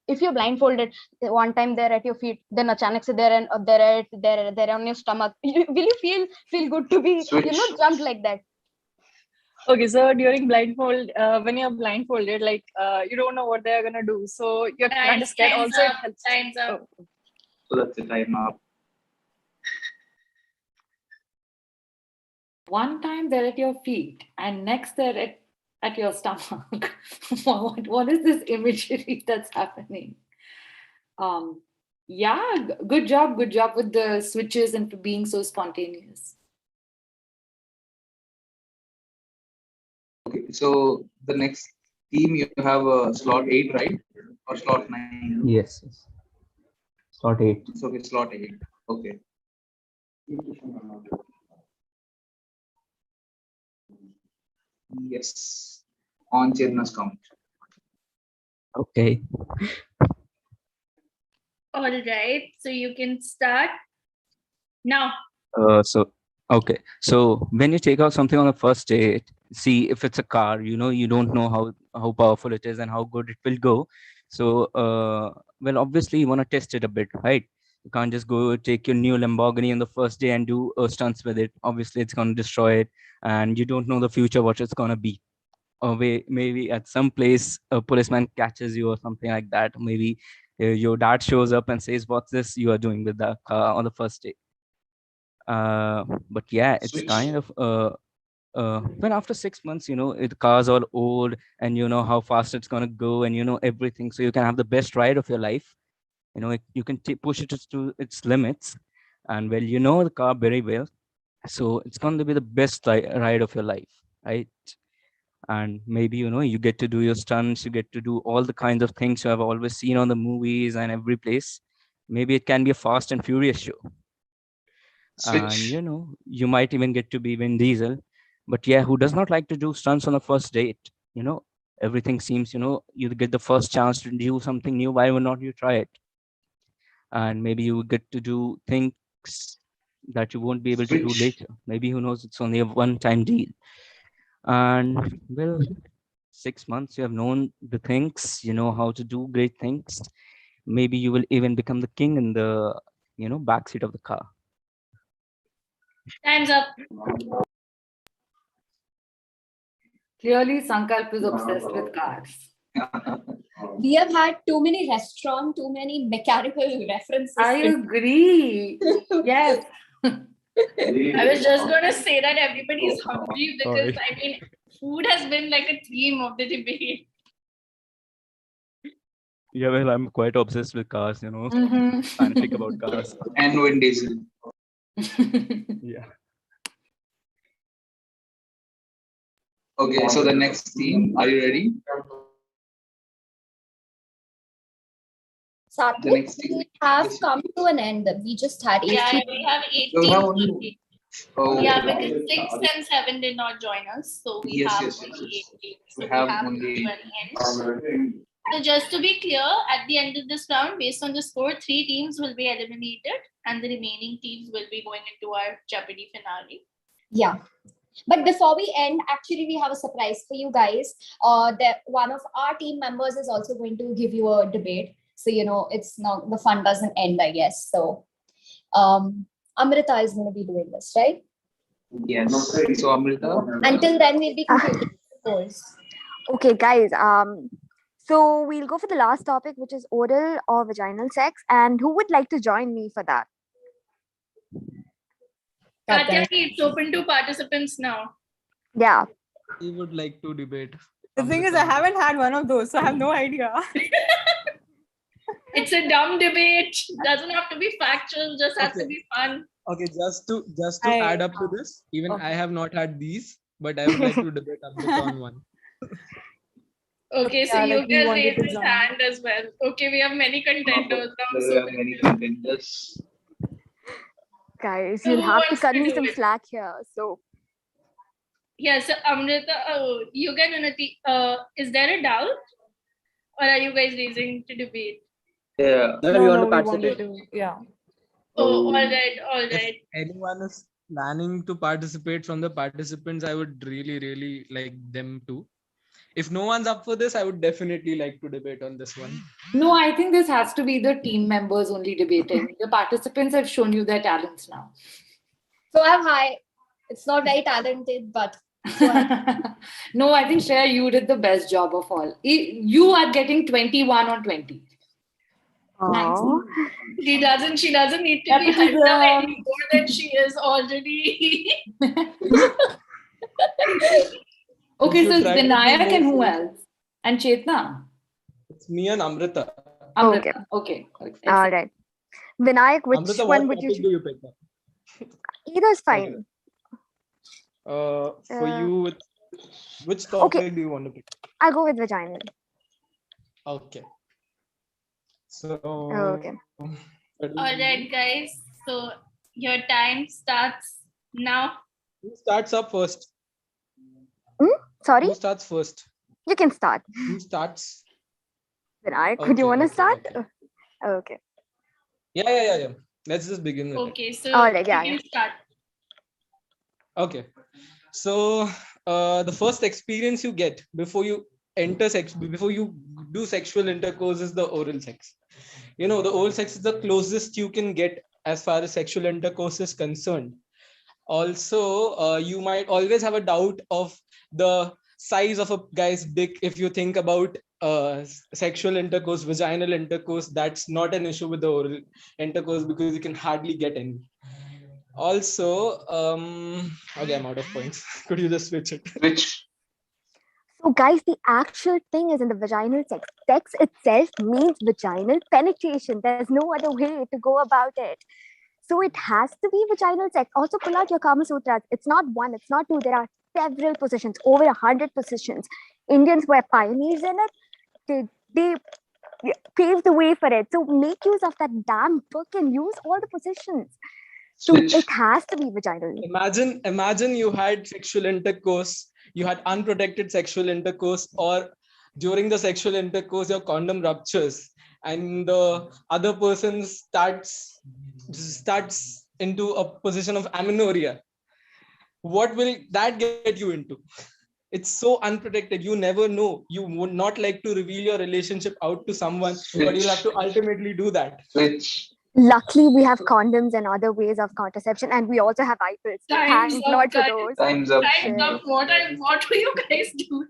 If you're blindfolded, one time they're at your feet, then achanak se they're on your stomach. Will you feel good to be jumped like that? Okay, so during blindfold, when you're blindfolded, like you don't know what they're gonna do, so you're kind of scared. Also, it helps. Time's up. Oh. So that's the time up. One time they're at your feet, and next they're at your stomach. What is this imagery that's happening? Yeah, good job with the switches and for being so spontaneous. Okay, so the next team, you have a slot 8, right? Or slot 9? Yes. Slot 8. So okay, slot 8. Okay. Yes. On Chetna's count. Okay. All right, so you can start now. Okay. So when you take out something on the first date, see if it's a car, you don't know how powerful it is and how good it will go. So well, obviously you want to test it a bit, right? You can't just go take your new Lamborghini on the first day and do stunts with it. Obviously it's going to destroy it, and you don't know the future what it's going to be. Or maybe at some place a policeman catches you or something like that. Maybe your dad shows up and says, "What's this you are doing with the car on the first day?" But yeah, it's Switch. kind of when after 6 months, the car's all old and you know how fast it's gonna go and you know everything, so you can have the best ride of your life. You can push it to its limits, and well, you know the car very well, so it's going to be the best ride of your life, right? And maybe you get to do your stunts, you get to do all the kinds of things you have always seen on the movies and every place. Maybe it can be a Fast and Furious show, and Switch. you might even get to be Vin Diesel. But yeah, who does not like to do stunts on a first date? Everything seems, you get the first chance to do something new, why would not you try it? And maybe you get to do things that you won't be able to do Switch. later. Maybe, who knows, it's only a one-time deal. And well, 6 months you have known the things, you know how to do great things. Maybe you will even become the king in the backseat of the car. Time's up. Clearly, Sankalp is obsessed with cars. We have had too many restaurants, too many mechanical references. I agree. Yes. I was just going to say that everybody is hungry because, Sorry. I mean, food has been like a theme of the debate. Yeah, well, I'm quite obsessed with cars, fanatic about cars. And Vin Diesel. Yeah. Okay, so the next theme, are you ready? The Satvik, next theme. we have come to an end. We just had 18. Yeah, we have 18. So we have only. Oh, Yeah, okay. because 6 and 7 did not join us. So we Yes, have yes, only yes. 18. So We we have have only. to an end. So just to be clear, at the end of this round, based on the score, 3 teams will be eliminated and the remaining teams will be going into our Jeopardy finale. Yeah. But before we end, actually, we have a surprise for you guys. That one of our team members is also going to give you a debate. So, it's not, the fun doesn't end, I guess. So, Amrita is going to be doing this, right? Yes. So Amrita. Until then, we'll be completing the course. Okay, guys. So we'll go for the last topic, which is oral or vaginal sex. And who would like to join me for that? Katya, it's open to participants now. Yeah. He would like to debate. The thing is, I haven't had one of those, so I have no idea. It's a dumb debate. Doesn't have to be factual, just has to be fun. Okay, just to add up to this, even I have not had these, but I would like to debate Amrita on one. Okay, so Yeah, you like we can wanted raise to his join. hand as well. Okay, we have many contenders now. We have many contenders. Guys, So you'll who have to wants cut to me do some it? slack here. So Yeah, so Amrita, you get Unati. Is there a doubt? Or are you guys raising to debate? Yeah. No, we wanted to. Yeah. Oh, all right, all If right. anyone is planning to participate from the participants, I would really, really like them to. If no one's up for this, I would definitely like to debate on this one. No, I think this has to be the team members only debating. The participants have shown you their talents now. So I'm high. It's not very talented, but No, I think Shreya, you did the best job of all. You are getting 21 on 20. Thanks. She doesn't need to be hyped up any more than she is already. Okay, so it's try to be Vinayak and who more else? And Chetna? It's me and Amrita. Amrita. Okay. all right. Vinayak, which Amrita, one what would you topic do you pick up? Either is fine. For you, which topic do you want to pick? I'll go with vaginal. Okay. So. Okay. All right, guys. So your time starts now. Who starts up first? Sorry? Who starts first? You can start. Who starts? Vinayak, would you want to start? Okay. Yeah. Let's just begin with it. Okay, so All right, you yeah, can start. Okay. So the first experience you get before you before you do sexual intercourse is the oral sex. The oral sex is the closest you can get as far as sexual intercourse is concerned. Also, you might always have a doubt of the size of a guy's dick. If you think about sexual intercourse, vaginal intercourse, that's not an issue with the oral intercourse because you can hardly get any. Also, okay, I'm out of points. Could you just switch it? Which So, guys, the actual thing is in the vaginal sex. Sex itself means vaginal penetration. There's no other way to go about it. So, it has to be vaginal sex. Also, pull out your Kama Sutras. It's not one, it's not two. There are several positions, over 100 positions. Indians were pioneers in it. They paved the way for it. So, make use of that damn book and use all the positions. So, it has to be vaginal. Imagine you had sexual intercourse, you had unprotected sexual intercourse, or during the sexual intercourse your condom ruptures and the other person starts into a position of amenorrhea. What will that get you into? It's so unprotected. You never know. You would not like to reveal your relationship out to someone, but you'll have to ultimately do that. Luckily, we have condoms and other ways of contraception, and we also have IPLs. Time's Thank up, Lord for guys. those. Time's up. Time's up. What were you guys doing?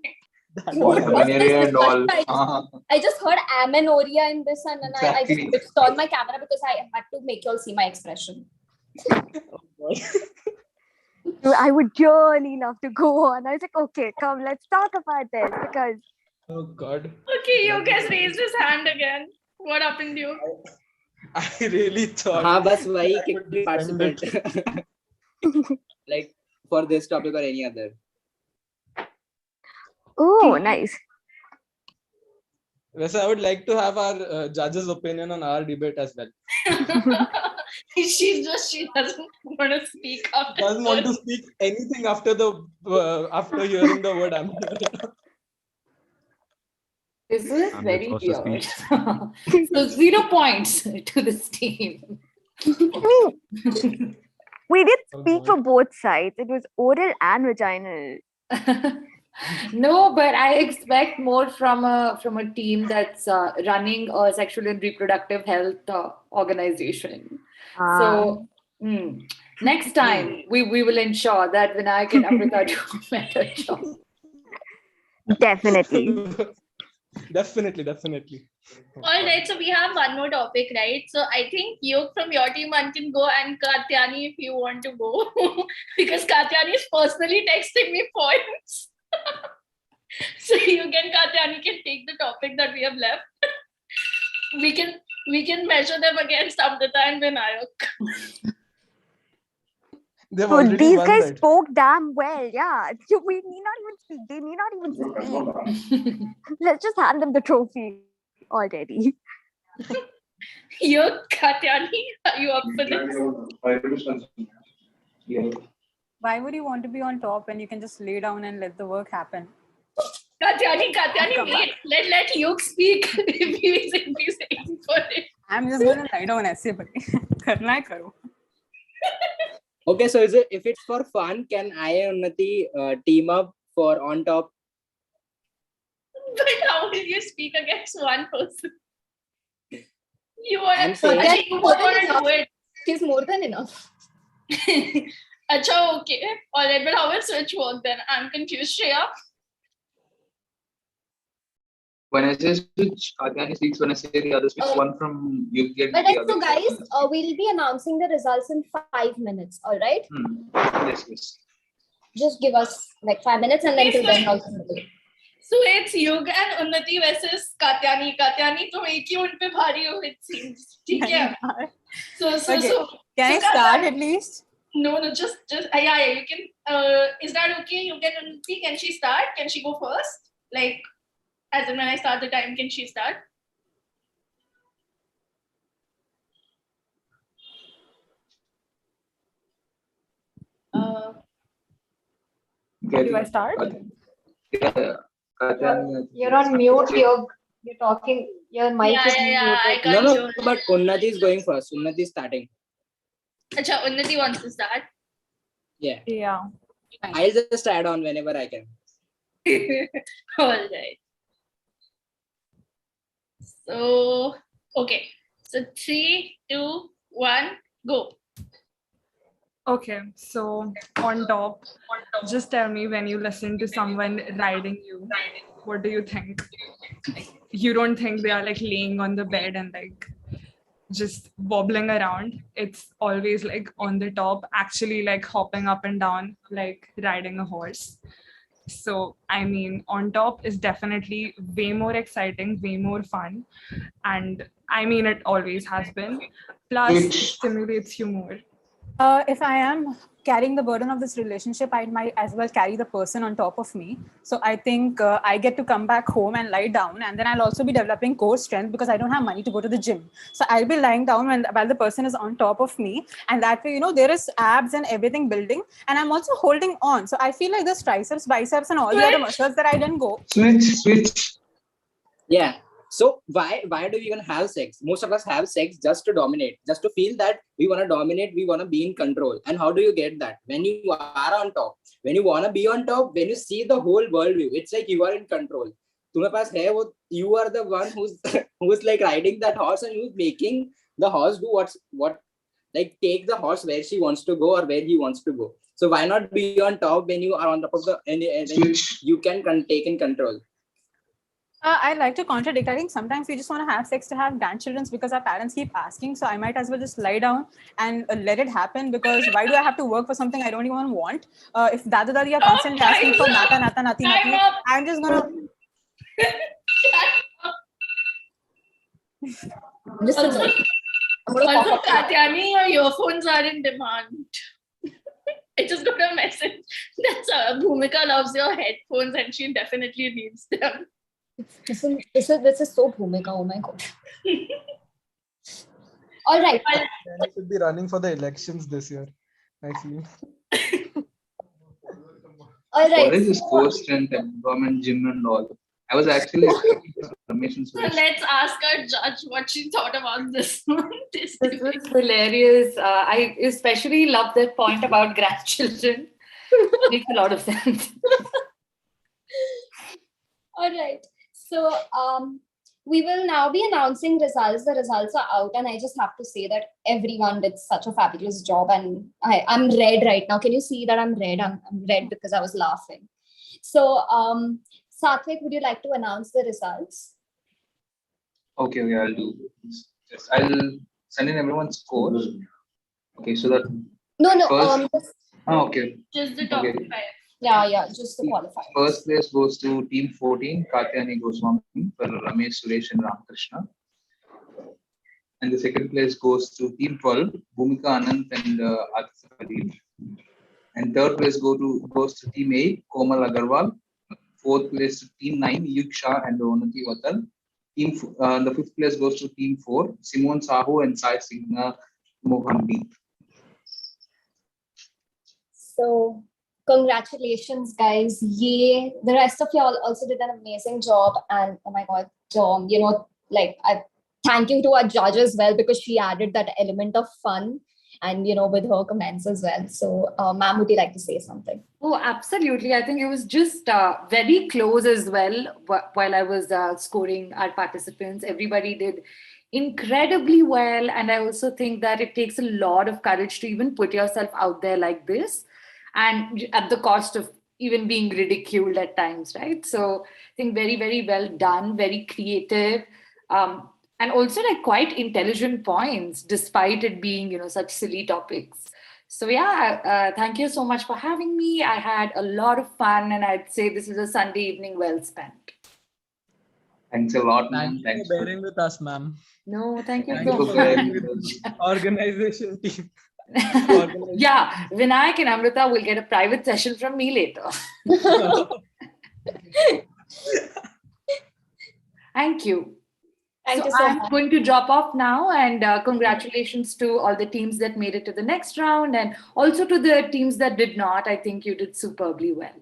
What was this Amenorrhea and all. discussion? I just heard amenorrhea in this, and then I just Exactly. switched on my camera because I had to make you all see my expression. I would really love to go on. I was like, okay, come, let's talk about this because. Oh God. Okay, you guys raised his hand again. What happened to you? I really thought. बस वही I would kick participant. Like for this topic or any other. Oh, nice. Yes, I would like to have our judges' opinion on our debate as well. She doesn't want to speak after. Doesn't want to speak anything after after hearing the word amenorrhea. This is I'm very forced to weird. speak. So 0 points to this team. We did speak for both sides. It was oral and vaginal. No, but I expect more from a team that's running a sexual and reproductive health organization. So next time we will ensure that Vinayak and Amrita do a better job. Definitely. Definitely. All right, so we have one more topic, right? So I think you from your team one can go, and Katyani if you want to go, because Katyani is personally texting me points. So Katyani can take the topic that we have left. We can measure them against Amrita and Vinayak. So these guys spoke damn well. Yeah, we need not even speak. They need not even speak. Let's just hand them the trophy already. Katyani, are you up for this? Why would you want to be on top when you can just lay down and let the work happen? Katyani, wait. Let Yug speak if he's saying for it. I'm just gonna lie down ऐसे बने. करना है करो. Okay, so if it's for fun, can I and Unnati team up for on top? But how will you speak against one person? You want to do it. She's more than enough. Acha, okay. All right, but how will switch work then? I'm confused, Shreya. When I say switch, Katyani speaks. When I say the other speaks, one from you get But the other. so guys, we'll be announcing the results in 5 minutes. All right. Yes. Just give us like 5 minutes, and then till then also. So it's Yug and Unnati versus Katyani. Katyani, तुम एक ही उन पे भारी हो, it seems. ठीक है? So. Can I start at least? No, just yeah, you can. Is that okay? You can Unnati. Can she start? Can she go first? Like, as in when I start the time, can she start? Do I start? Yeah. You're on mute, Yug. You're talking, your mic is Yeah, I muted. can't No, hear. but Unnati is going first. Unnati is starting. Acha, Unnati wants to start. Yeah. Yeah. I'll just add on whenever I can. All right. So, okay. So 3, 2, 1, go. Okay, so on top, just tell me when you listen to someone riding you, what do you think? You don't think they are like laying on the bed and like just wobbling around. It's always like on the top, actually like hopping up and down, like riding a horse. So, I mean, on top is definitely way more exciting, way more fun. And I mean, it always has been. Plus, it stimulates you more. If I am carrying the burden of this relationship, I might as well carry the person on top of me. So I think I get to come back home and lie down, and then I'll also be developing core strength because I don't have money to go to the gym. So I'll be lying down while the person is on top of me, and that way, there is abs and everything building, and I'm also holding on. So I feel like there's triceps, biceps, and all the other muscles that I didn't go. Switch. Yeah. So why do we even have sex? Most of us have sex just to dominate, just to feel that we want to dominate, we want to be in control. And how do you get that? When you are on top, when you want to be on top, when you see the whole world view, it's like you are in control. तुम्हारे पास है वो, you are the one who's like riding that horse and who's making the horse do what like take the horse where she wants to go or where he wants to go. So why not be on top when you are on top of the and you can take in control. I like to contradict. I think sometimes we just want to have sex to have grandchildren because our parents keep asking. So I might as well just lie down and let it happen, because why do I have to work for something I don't even want? If Dadu Dadi are constantly asking for Nata, Nata, Nati, Nati, I'm just going to... Also, Katyani, your earphones are in demand. I just got a message that Bhumika loves your headphones and she definitely needs them. This is so Bhumika. Oh my god. All right. I should be running for the elections this year, I feel. All right. What is this core strength and government gym and all? I was actually expecting information. So let's ask our judge what she thought about this one. This was hilarious. I especially love that point about grandchildren. Makes a lot of sense. All right. So we will now be announcing results. The results are out, and I just have to say that everyone did such a fabulous job, and I'm red right now. Can you see that I'm red? I'm red because I was laughing. So Satvik, would you like to announce the results? Okay, I'll do. Yes, I'll send in everyone's score. Okay, so that No. First, okay. Just the top 5. Yeah, just the qualifiers. First place goes to team 14, Katyani Goswami for Ramesh, Suresh, and Ramakrishna. And the second place goes to team 12, Bhumika Anand and Atif Khalil. And third place goes to team 8, Komal Agarwal. Fourth place to team 9, Yuk Shah and Ronati Vatal. The fifth place goes to team 4, Simon Sahu and Sai Singha Mohandeep. So congratulations, guys. Yay. The rest of y'all also did an amazing job. And oh my God, Dom, I thank you to our judge as well, because she added that element of fun and, with her comments as well. So ma'am, would you like to say something? Oh, absolutely. I think it was just very close as well. While I was scoring our participants, everybody did incredibly well. And I also think that it takes a lot of courage to even put yourself out there like this, and at the cost of even being ridiculed at times, right? So I think very, very well done, very creative, and also like quite intelligent points, despite it being, such silly topics. So yeah, thank you so much for having me. I had a lot of fun, and I'd say this is a Sunday evening well spent. Thanks a lot, ma'am. Thanks for bearing with us, ma'am. No, thank you Thank so you for much. bearing with the organization team. Yeah, Vinayak and Amrita will get a private session from me later. Thank you. Thank so you so I'm much. going to drop off now, and congratulations to all the teams that made it to the next round, and also to the teams that did not. I think you did superbly well.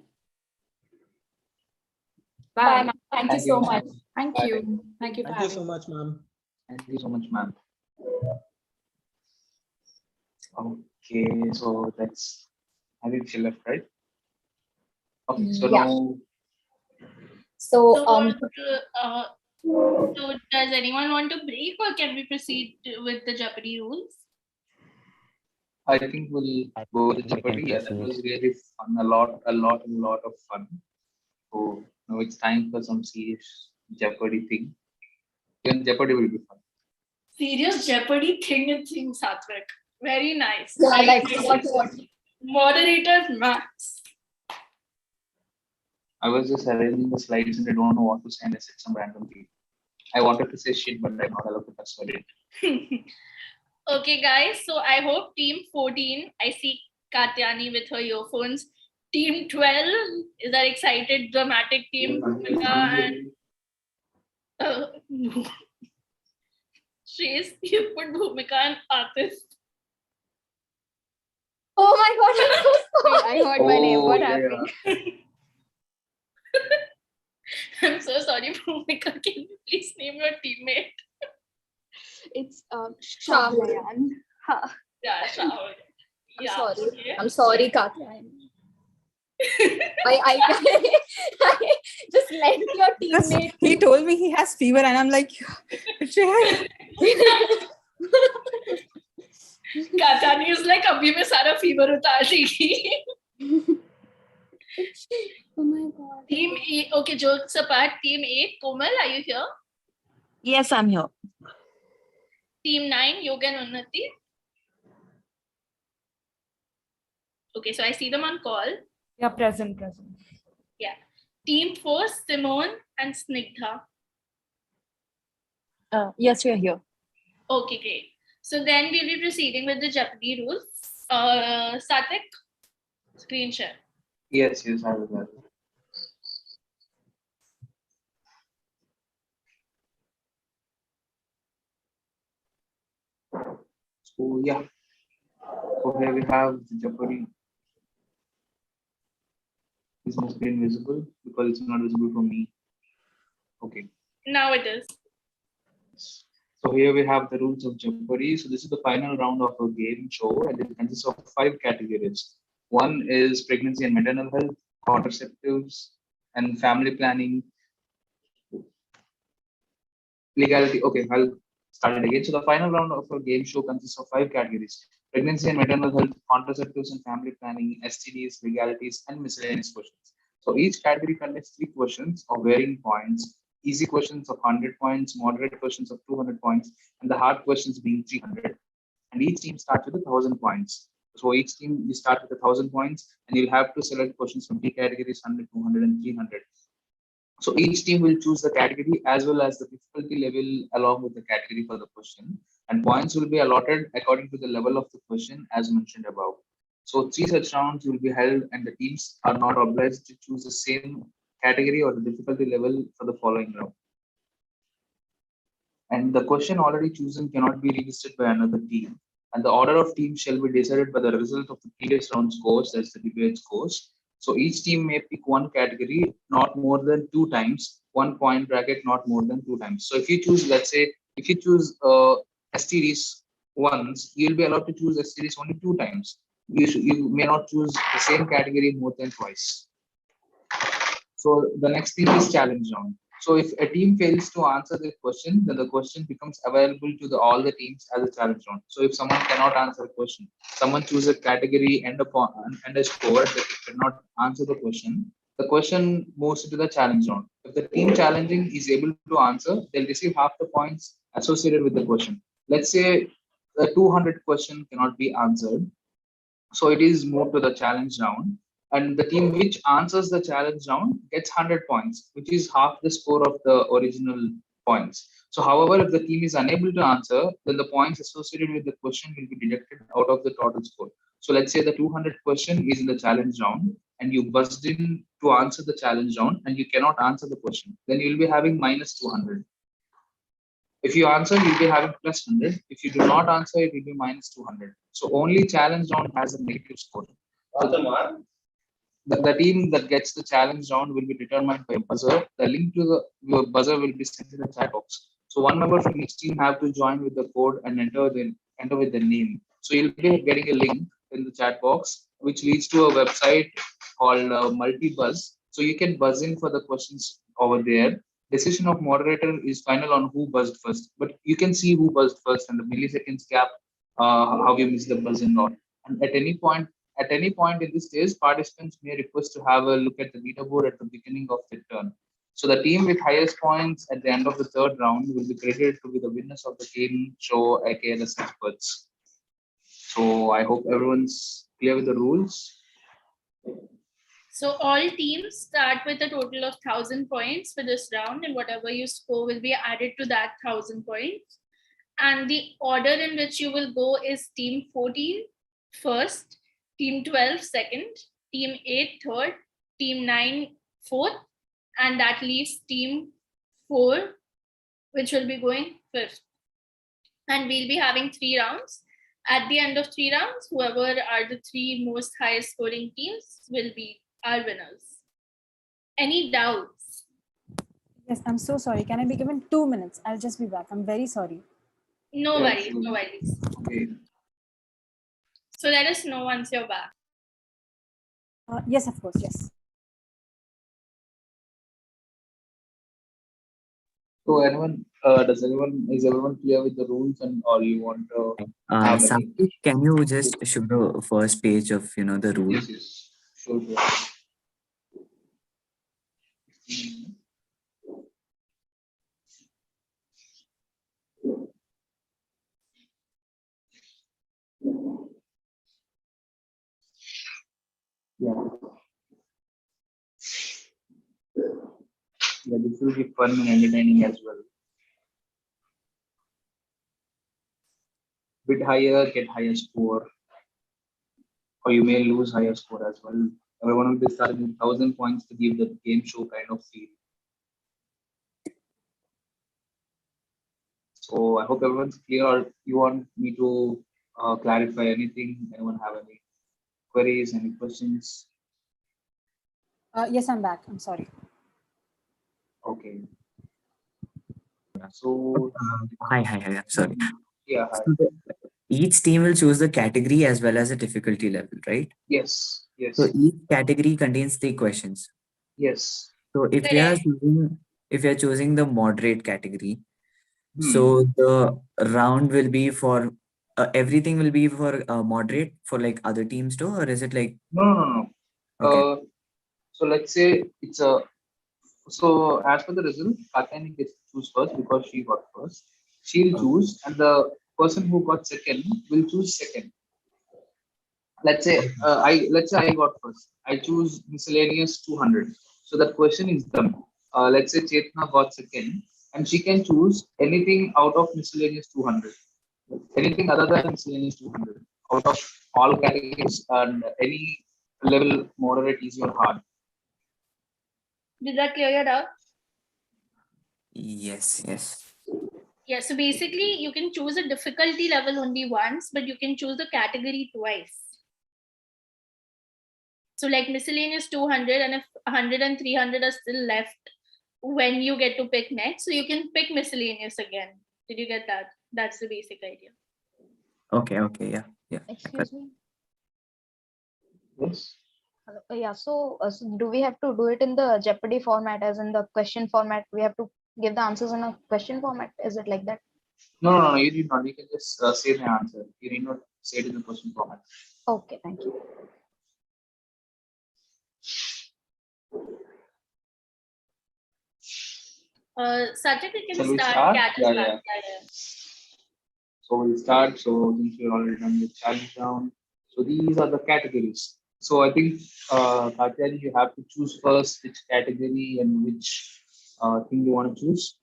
Bye. Bye. Thank you Thank so you, much. ma'am. Thank Bye. you. Thank you for Thank you having so me. much, ma'am. Thank you so much, ma'am. Okay, so that's, I think she left, right? Okay, so Yeah. now, So So does anyone want to break, or can we proceed with the Jeopardy rules? I think we'll go with Jeopardy. Yeah, that was really fun. A lot of fun. So now it's time for some serious Jeopardy thing. Even Jeopardy will be fun. Serious Jeopardy thing and thing, Satvik. Very nice. Yeah, Very like nice. what? Moderator Max. I was just arranging the slides and I don't know what to say and I said some random thing. I wanted to say shit, but I'm not allowed to touch it. Okay, guys. So I hope Team 14, I see Katyani with her earphones. Team 12 is our excited, dramatic team. And Shreyas, you put Bhumika and artist. Oh my god, I'm so sorry. I heard my name. What yeah. happened? I'm so sorry, Bhumika. Can you please name your teammate? It's Shahul. Shahul. Ha. Yeah, Shahul. I'm Yeah, sorry. okay. I'm sorry, Katya. I just lent your teammate. He told me he has fever, and I'm like, Katyani is like, abhi mein sara fever utar deegi. Oh my god. Team E, okay, jokes apart. Team 8, Komal, are you here? Yes, I'm here. Team 9, Yoga and Unnati. Okay, so I see them on call. Yeah, present. Yeah. Team 4, Simone and Snigdha. Yes, we are here. Okay, great. So then we'll be proceeding with the Jeopardy rules. Satvik, screen share. Yes, I will. Have. So yeah. So here we have the Jeopardy. Is my screen visible? Because it's not visible for me. Okay. Now it is. So here we have the rules of Jeopardy. So this is the final round of a game show, and it consists of 5 categories. One is pregnancy and maternal health, contraceptives, and family planning. Legality. Okay, I'll start it again. So the final round of a game show consists of 5 categories: pregnancy and maternal health, contraceptives and family planning, STDs, legalities, and miscellaneous questions. So each category contains 3 questions of varying points. Easy questions of 100 points, moderate questions of 200 points, and the hard questions being 300. And each team starts with 1,000 points. So each team you start with 1,000 points, and you'll have to select questions from 3 categories: 100, 200, and 300. So each team will choose the category as well as the difficulty level along with the category for the question, and points will be allotted according to the level of the question as mentioned above. So 3 such rounds will be held, and the teams are not obliged to choose the same category or the difficulty level for the following round. And the question already chosen cannot be revisited by another team. And the order of teams shall be decided by the result of the previous round scores, that's the debate scores. So each team may pick one category not more than 2 times, 1 point bracket not more than 2 times. So if you choose, let's say, if you choose STDs once, you'll be allowed to choose STDs only 2 times. You may not choose the same category more than twice. So the next thing is challenge round. So if a team fails to answer the question, then the question becomes available to all the teams as a challenge round. So if someone cannot answer a question, someone chooses a category and a score that cannot answer the question moves to the challenge round. If the team challenging is able to answer, they'll receive half the points associated with the question. Let's say the 200 question cannot be answered, so it is moved to the challenge round, and the team which answers the challenge round gets 100 points, which is half the score of the original points. So however, if the team is unable to answer, then the points associated with the question will be deducted out of the total score. So let's say the 200 question is in the challenge round and you buzzed in to answer the challenge round and you cannot answer the question, then you'll be having minus 200. If you answer, you'll be having plus 100. If you do not answer, it will be minus 200. So only challenge round has a negative score. the team that gets the challenge round will be determined by a buzzer. The link to the buzzer will be sent in the chat box. So one member from each team have to join with the code and enter with the name. So you'll be getting a link in the chat box, which leads to a website called Multi-Buzz. So you can buzz in for the questions over there. Decision of moderator is final on who buzzed first, but you can see who buzzed first and the milliseconds gap, how you missed the buzz in not. And at any point in this stage, participants may request to have a look at the leaderboard at the beginning of the turn. So the team with highest points at the end of the third round will be credited to be the winners of the game show, aka the experts. So I hope everyone's clear with the rules. So all teams start with a total of 1,000 points for this round, and whatever you score will be added to that 1,000 points. And the order in which you will go is team 14 first, team 12 second, team 8 third, team 9 fourth, and that leaves team 4, which will be going fifth. And we'll be having 3 rounds. At the end of 3 rounds, whoever are the 3 most highest scoring teams will be our winners. Any doubts? Yes, I'm so sorry. Can I be given 2 minutes? I'll just be back. I'm very sorry. No worries, no worries. Okay. So let us know once you're back. Yes, of course, yes. So is everyone clear with the rules, and or you want to have any? Saket, can you just show the first page of the rules? Yes. Sure. Yeah, this will be fun and entertaining as well. Bid higher, get higher score, or you may lose higher score as well. Everyone will be starting with 1,000 points to give the game show kind of feel. So I hope everyone's clear. Or you want me to clarify anything? Anyone have any queries, any questions? Yes, I'm back. I'm sorry. Okay. So Hi. I'm sorry. Yeah. Hi. So each team will choose the category as well as the difficulty level, right? Yes. So each category contains 3 questions. Yes. So if we are choosing the moderate category, so the round will be for everything will be for moderate for like other teams too, or is it like No. Okay. So let's say it's a. So as per the result, Katyani gets to choose first because she got first. She'll choose, and the person who got second will choose second. Let's say I got first. I choose miscellaneous 200. So that question is done. Let's say Chetna got second, and she can choose anything out of miscellaneous 200. Anything other than miscellaneous 200 out of all categories and any level, moderate, easy, or hard. Did that clear your doubt? Yes. Yeah, so basically you can choose a difficulty level only once, but you can choose the category twice. So like miscellaneous 200, and if 100 and 300 are still left when you get to pick next, so you can pick miscellaneous again. Did you get that? That's the basic idea. Okay, yeah. Excuse me. Yes. Hello. Yeah. So do we have to do it in the Jeopardy format, as in the question format? We have to give the answers in a question format. Is it like that? No. You need not. You can just say the answer. You need not say it in the question format. Okay. Thank you. Sajid, we can Shall we start. start? Cat is Yeah. back. Yeah. So we'll start. So since we're already done with challenge round, so these are the categories. So I think, Katyani, you have to choose first which category and which thing you want to choose.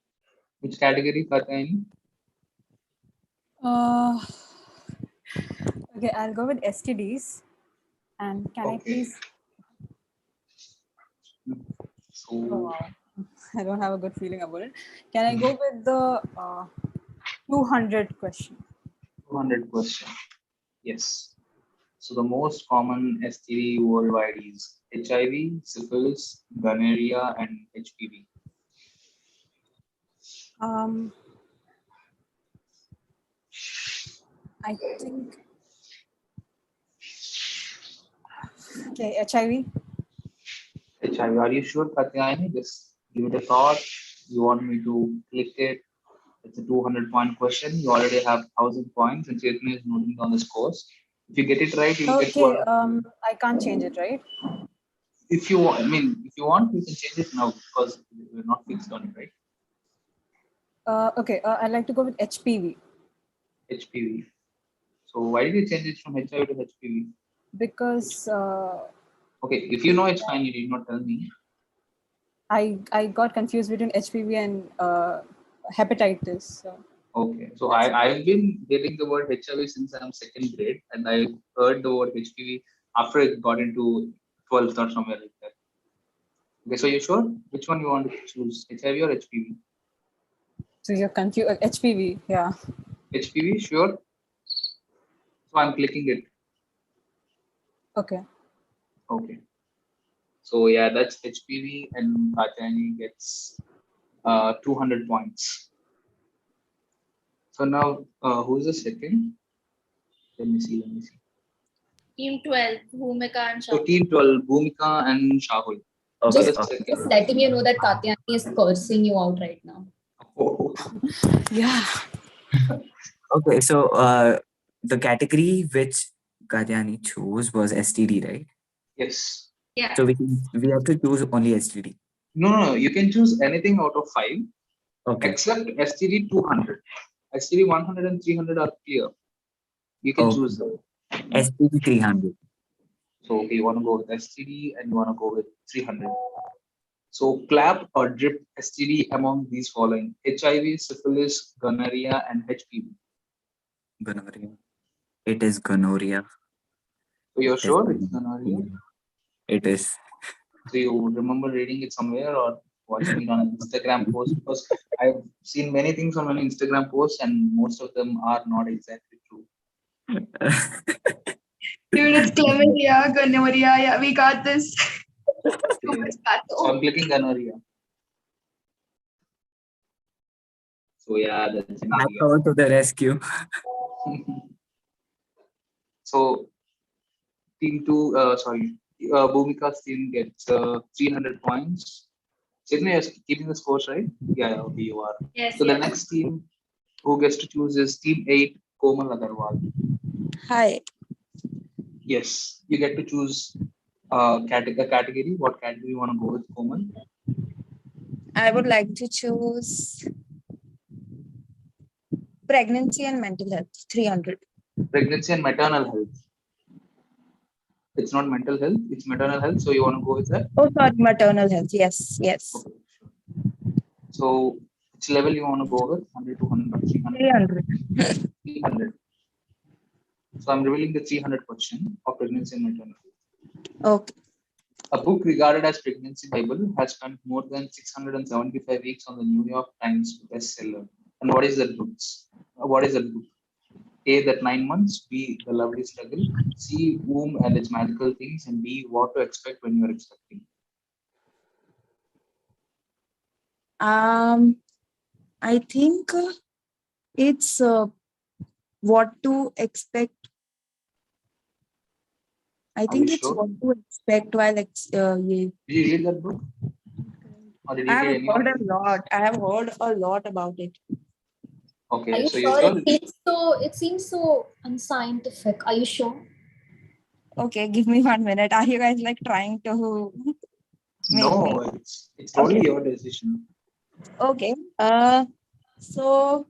Which category, Katyani? Okay, I'll go with STDs. And can I please? So Oh, wow. I don't have a good feeling about it. Can I go with the 200 question? 200 question. Yes. So the most common STD worldwide is HIV, syphilis, gonorrhea, and HPV. I think. Okay, HIV. HIV. Are you sure, Katyayani? Just give it a thought. You want me to click it? It's a 200-point question. You already have 1,000 points, and Chaitanya is noting down the scores. If you get it right, you'll get Okay, one. I can't change it, right? If you want, if you want, we can change it now because we're not fixed on it, right? Okay, I'd like to go with HPV. HPV. So why did you change it from HIV to HPV? Because Okay, if you know it's fine, you did not tell me. I got confused between HPV and hepatitis. So. Okay, so I've been getting the word HIV since I'm second grade, and I heard the word HPV after I got into 12th or somewhere like that. Okay, so you sure? Which one you want to choose, HIV or HPV? So you're confused. HPV, yeah. HPV, sure. So I'm clicking it. Okay. Okay. So yeah, that's HPV, and Katyayani gets 200 points. So now, who's the second? Let me see. Team 12, Bhumika and So Shah. team 12, Bhumika and Shahul. Just letting you know that Katyayani is cursing you out right now. Oh. Yeah. Okay, so the category which Katyayani chose was STD, right? Yes. Yeah. So we have to choose only STD. No, you can choose anything out of 5, Okay. except STD 200. STD 100 and 300 are clear. You can choose them. STD 300. So okay, you want to go with STD and you want to go with 300. So clap or drip STD among these following: HIV, syphilis, gonorrhea, and HPV. Gonorrhea. It is gonorrhea. So you're sure it's gonorrhea? It is. So you remember reading it somewhere or watching it on an Instagram post? Because I've seen many things on an Instagram post and most of them are not exactly true. Dude, it's chlamydia, gonorrhea. Yeah, we got this. Okay. So I'm clicking gonorrhea. So yeah, that's an area. Power to the rescue. So team 2, Bhumika's team gets 300 points. Chaitanya, you're keeping the scores, right? Yeah, okay, you are. Yes, So the yes. next team who gets to choose is team 8, Komal Agarwal. Hi. Yes, you get to choose a category. What category you want to go with, Komal? I would like to choose pregnancy and mental health, 300. Pregnancy and maternal health. It's not mental health, it's maternal health. So you want to go with that? Oh, sorry, maternal health. Yes, yes. Okay, sure. So which level you want to go with? 100, 200, 300? 300. 300. So I'm revealing the 300 question of pregnancy and maternal health. Okay. A book regarded as Pregnancy Bible has spent more than 675 weeks on the New York Times bestseller. And what is that book? What is that book? A, that 9 months. B, the lovely struggle. C, womb and its magical things. And D, what to expect when you're expecting. I think it's what to expect. I think it's sure? what to expect while Did you read that book? Or did you I read have any heard of it? a lot. I have heard a lot about it. Okay, Are you so sure? you're sure? It seems so unscientific. Are you sure? Okay, give me 1 minute. Are you guys like trying to make me? No, it's totally your decision. Okay. So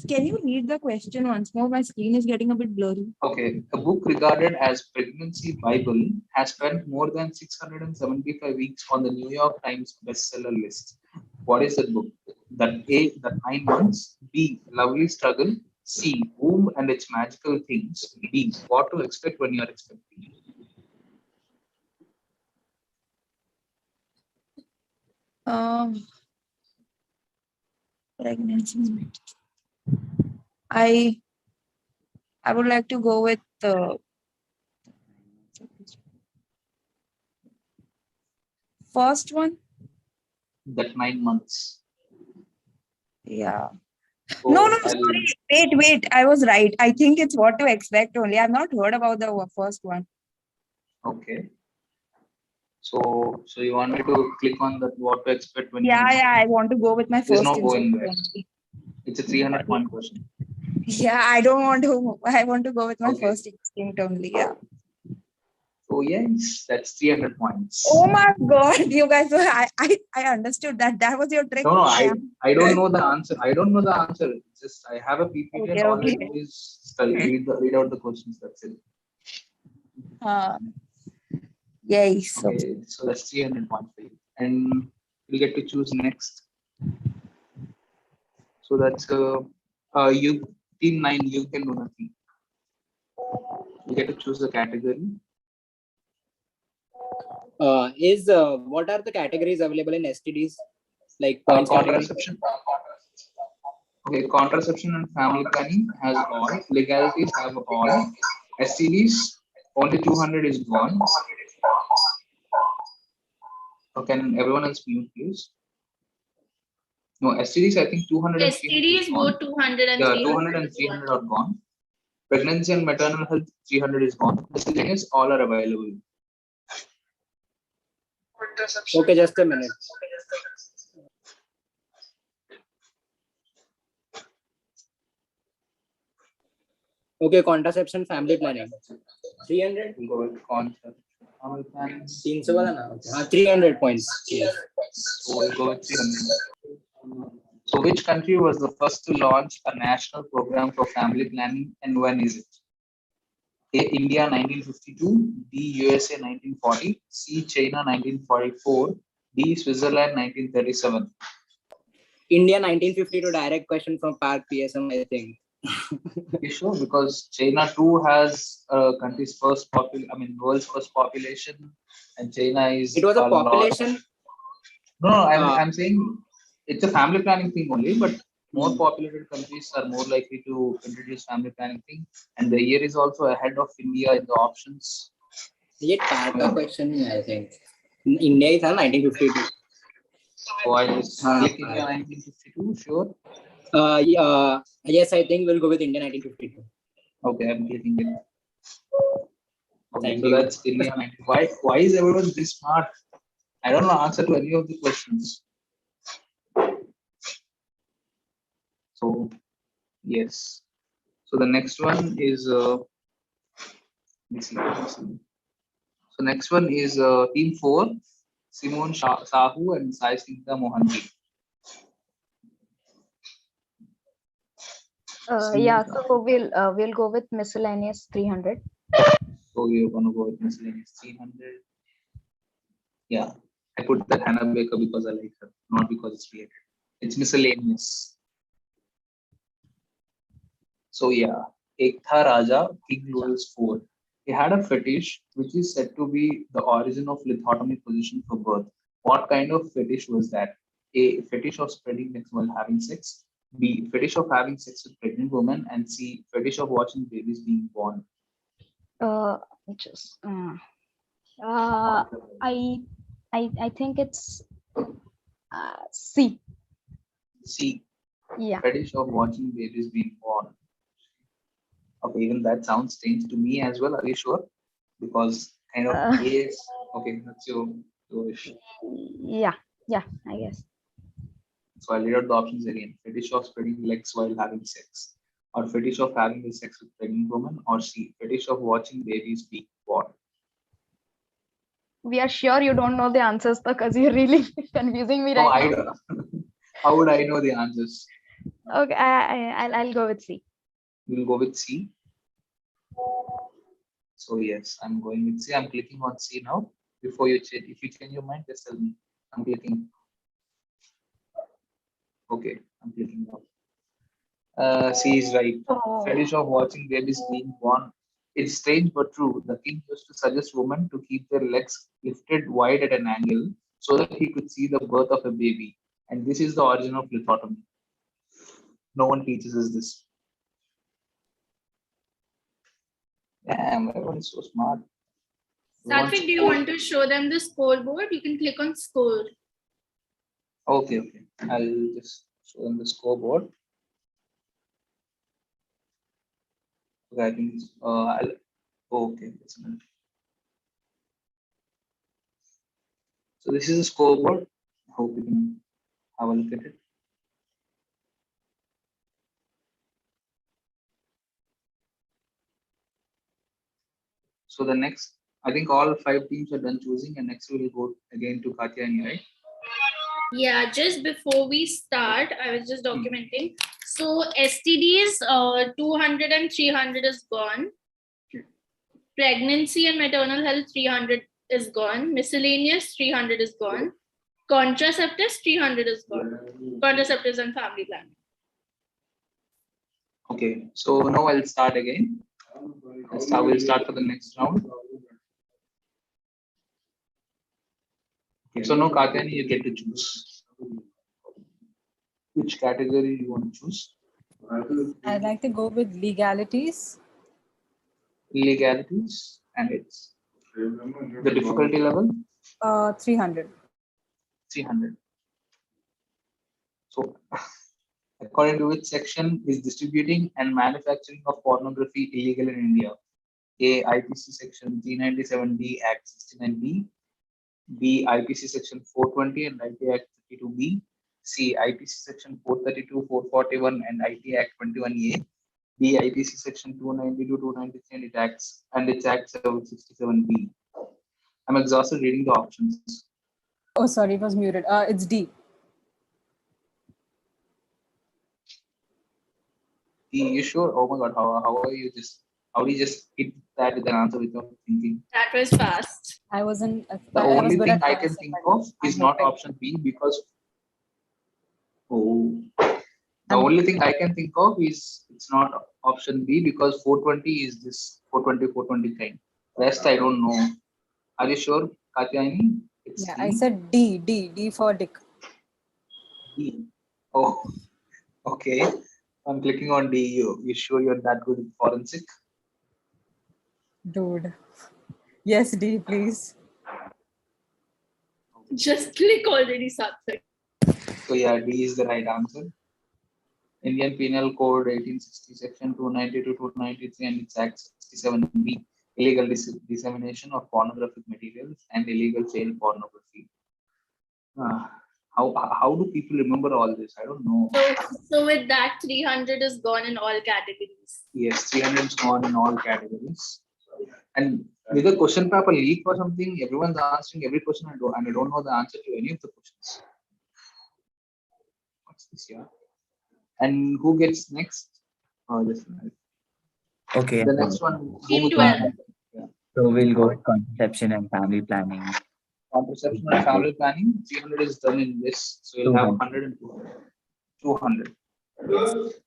can you read the question once more? My screen is getting a bit blurry. Okay, a book regarded as Pregnancy Bible has spent more than 675 weeks on the New York Times bestseller list. What is that book? That A, the 9 months. B, lovely struggle. C, womb and its magical things. D, what to expect when you are expecting. Pregnancy. I would like to go with the first one. That 9 months. Yeah. So No, I'll, sorry. Wait. I was right. I think it's what to expect only. I've not heard about the first one. okay. So you want me to click on that what to expect when Yeah, I want to go with my there's first no going instinct there. only. It's a 300-point question. Yeah, I don't want to. I want to go with my Okay. first instinct only. Yeah. So yes, that's 300 points. Oh my God, you guys! I understood that. That was your trick. No, I don't know the answer. I don't know the answer. It's just I have a PPT Okay, and all I okay. do is read out the questions. That's it. Yay! So Okay, so that's 300 points for you, and you get to choose next. So that's you team 9. You can do nothing. You get to choose a category. What are the categories available in STDs? Like points contraception. Okay, contraception and family planning has all. Legalities have all. STDs, only 200 is gone. So can everyone else mute, please? No, STDs, I think 200 and 300 is STDs gone. both 200 and Yeah, 300. 200 and 300 are gone. Pregnancy and maternal health, 300 is gone. Miscellaneous, all are available. Okay, just a minute. Okay, contraception, family planning. 300? We'll go with contraception. Family planning. 300 points. Yeah. So we'll go with 300. So which country was the first to launch a national program for family planning and when is it? A. India 1952, B. USA 1940, C. China 1944, D. Switzerland 1937. India 1952 direct question from Park PSM, I think. You sure? Because China too has country's first world's first population, and China is. It was a population. No, I'm saying it's a family planning thing only, but more populated countries are more likely to introduce family planning thing, and the year is also ahead of India in the options. Yet part of question, I think. India is 1952. So I just click India 1952, sure. Yes, I think we'll go with India 1952. Okay, I'm getting it. Okay, Thank so you. that's India 1952. Why is everyone this smart? I don't know answer to any of the questions. So yes. So the next one is let me see. So next one is team 4, Simone Sahu and Sai Singha Mohanty. Yeah, so we'll go with miscellaneous 300. So you're gonna go with miscellaneous 300. Yeah, I put that Hannah Baker because I like her, not because it's related. It's miscellaneous. So yeah, Ekta Raja, King Louis IV. He had a fetish which is said to be the origin of lithotomy position for birth. What kind of fetish was that? A. Fetish of spreading legs while having sex. B. Fetish of having sex with pregnant women. And C. Fetish of watching babies being born. I think it's C. C. Yeah. Fetish of watching babies being born. Okay, even that sounds strange to me as well. Are you sure? Because kind of yes. Okay, that's your wish. Yeah, I guess. So I'll read out the options again. Fetish of spreading legs while having sex. Or fetish of having the sex with pregnant women. Or C. Fetish of watching babies being born. We are sure you don't know the answers because you're really confusing me right now. How would I know the answers? Okay, I'll go with C. We'll go with C. So yes, I'm going with C. I'm clicking on C now. Before you change, if you change your mind, just tell me. I'm clicking. Okay, I'm clicking now. C is right. Fetish of watching babies being born. It's strange but true. The king used to suggest women to keep their legs lifted wide at an angle so that he could see the birth of a baby. And this is the origin of lithotomy. No one teaches us this. Damn, everyone is so smart. We want Satvik, do you score. want to show them the scoreboard? You can click on score. Okay. I'll just show them the scoreboard. Okay, I think okay. That's enough. So this is a scoreboard. Hope you can have a look at it. So the next, I think all 5 teams are done choosing, and next we will go again to Katyani, right? Yeah, just before we start, I was just documenting. So STDs, 200 and 300 is gone. Pregnancy and maternal health, 300 is gone. Miscellaneous, 300 is gone. Contraceptives, 300 is gone. Contraceptives and family planning. Okay, so now I'll start again. We'll start for the next round. Okay, so now Katyani, you get to choose. Which category you want to choose? I'd like to go with legalities. Legalities, and it's the difficulty level? 300. 300. So, according to which section is distributing and manufacturing of pornography illegal in India? A. IPC section 397D Act 69B. B. IPC section 420 and IT Act 32B. C. IPC section 432, 441 and IT Act 21A. D. IPC section 292, 293 and its Act 767B. I'm exhausted reading the options. Oh, sorry, it was muted. It's D. D, you sure? Oh my god, how do you just hit that with an answer without thinking? That was fast. I wasn't. The only thing I can think of is not option B because the only thing I can think of is it's not option B because 420 is this 420 thing. Rest I don't know. Are you sure, Katyani? Yeah, I said D. D for Dick. D. Oh, okay. I'm clicking on D. You sure you're that good at forensic? Dude. Yes, D, please. Just click already, Satvik. So yeah, D is the right answer. Indian Penal Code 1860 section 290 to 293 and its Act 67B, illegal dissemination of pornographic materials and illegal child pornography. How do people remember all this? I don't know. So with that, 300 is gone in all categories. Yes, 300 is gone in all categories. And with a question paper leak or something, everyone's answering every question and I don't know the answer to any of the questions. What's this here? And who gets next? Oh, this one. Okay. The next one. Team 12. So we'll go with contraception and family planning. Contraception and family planning, 300 is done in this. So you'll have 100 and 200.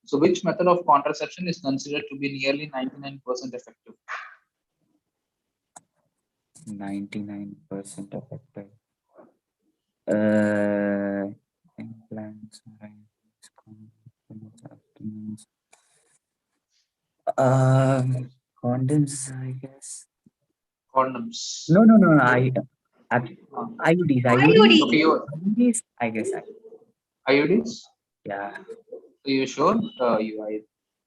So which method of contraception is considered to be nearly 99% effective? 99% effective. Implants, condoms, I guess. Condoms. No. IUDs. Okay, IUDs. I guess. IUDs? Yeah. Are you sure?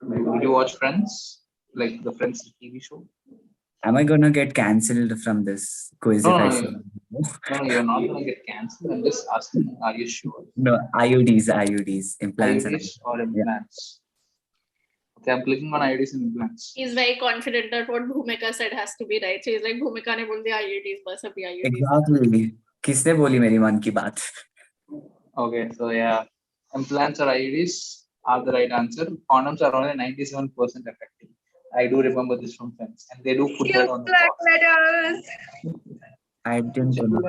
Would you watch Friends? Like the Friends TV show? Am I gonna get cancelled from this quiz No, if I no, say no, you're not gonna get cancelled. I'm just asking, are you sure? no? IUDs, implants. IUDs or implants? Okay, I'm clicking on IUDs and implants. He's very confident that what Bhumika said has to be right. So he's like, Bhumika ne bol diya IUDs, bas abhi IUDs. Exactly. किसने बोली मेरी मन की बात? Okay, so yeah, implants or IUDs are the right answer. Condoms are only 97% effective. I do remember this from Friends, and they do put that on the Black box. letters. I didn't know.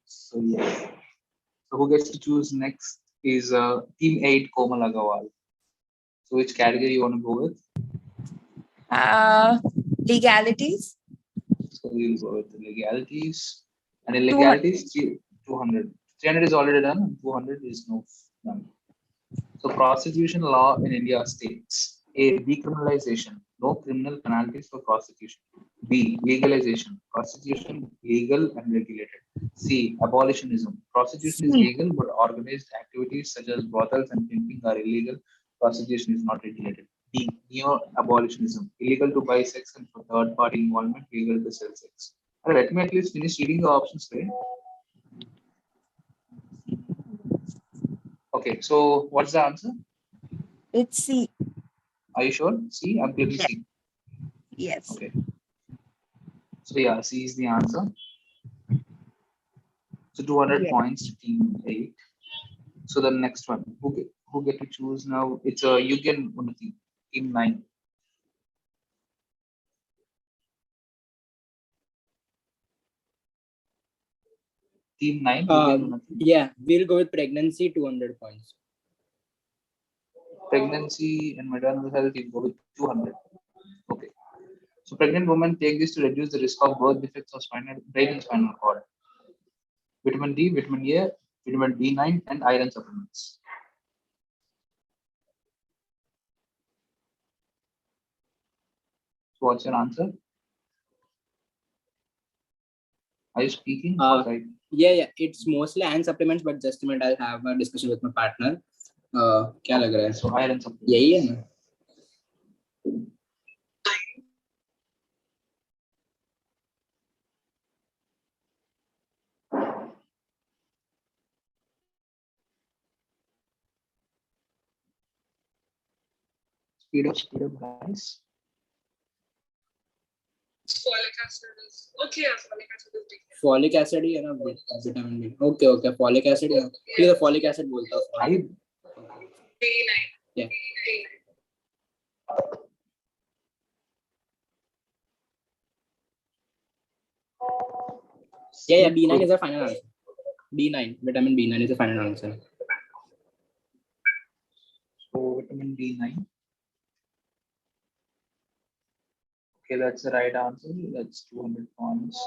So yeah. So who gets to choose next is Team 8 Komal Agarwal. So which category you want to go with? Legalities. So we'll go with the legalities. And in legalities, 200. 300 is already done, and 200 is no done. So prostitution law in India states: A. Decriminalization, no criminal penalties for prostitution. B. Legalization, prostitution legal and regulated. C. Abolitionism, prostitution is legal but organized activities such as brothels and pimping are illegal. Prostitution is not regulated. D. Neo-abolitionism, illegal to buy sex and for third-party involvement, legal to sell sex. Alright, let me at least finish reading the options, right? Okay, so what's the answer? It's C. Are you sure? C? I'm clearly C. Yes. Okay. So yeah, C is the answer. So 200 points to team 8. So the next one, who get to choose now? It's a Yugen Unnati, team 9. Team 9, Yugen Unnati. Yeah, we'll go with pregnancy, 200 points. Pregnancy and maternal health, you go with 200. Okay. So pregnant women take this to reduce the risk of birth defects of brain and spinal cord. Vitamin D, vitamin A, vitamin B9, and iron supplements. So what's your answer? Are you speaking? Yeah, it's mostly iron supplements, but just a minute, I'll have a discussion with my partner. क्या लग रहा है? So iron supplements. यही है ना? Speed up, guys. Folic acid is okay. Folic acid is decent. Folic acid ही है ना, vitamin B. Okay, folic acid है. ठीक है, folic acid बोलता हूँ. B9. Yeah. Yeah, B9 is the final answer. B9, vitamin B9 is the final answer. So vitamin B9. Okay, that's the right answer. That's 200 points.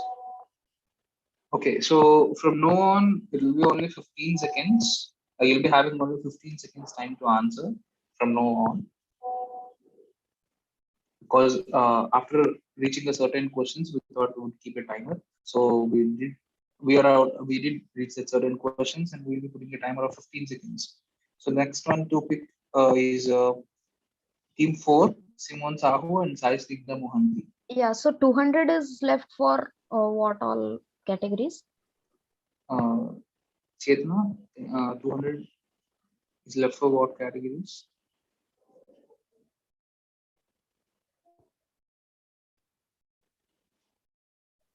Okay, so from now on, it will be only 15 seconds. You'll be having only 15 seconds time to answer from now on. Because after reaching a certain questions, we thought we would keep a timer. So we did reach that certain questions, and we'll be putting a timer of 15 seconds. So next one to pick is team 4, Simon Sahu and Sai Snigdha Mohanty. Yeah, so 200 is left for what all categories? Chetna, 200 is left for what categories?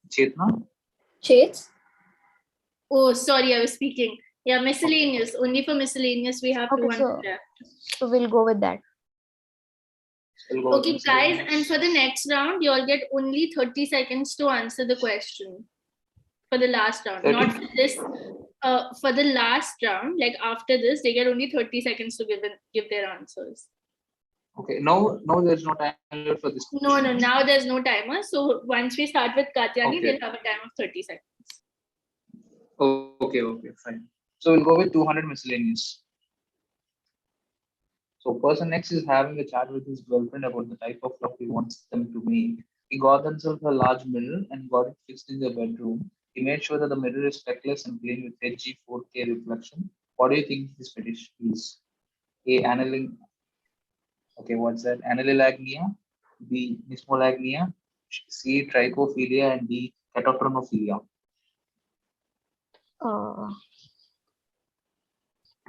Chetna? Chase? Oh, sorry, I was speaking. Yeah, miscellaneous. Only for miscellaneous, we have 200 left. So we'll go with that. Okay, guys, and for the next round, you all get only 30 seconds to answer the question for the last round. 30? Not for this. For the last round, like after this, they get only 30 seconds to give their answers. Okay, now there's no timer for this. No, now there's no timer. So once we start with Katyani, Okay. they'll have a time of 30 seconds. Okay, fine. So we'll go with 200 miscellaneous. So person X is having a chat with his girlfriend about the type of love he wants them to make. He got himself a large mirror and got it fixed in their bedroom. He made sure that the mirror is speckless and clean with edgy 4K reflection. What do you think this fetish is? A. Okay, what's that? Anilagnia. B. Nismolagnia. C. Trichophilia. And D. Catopronophilia. I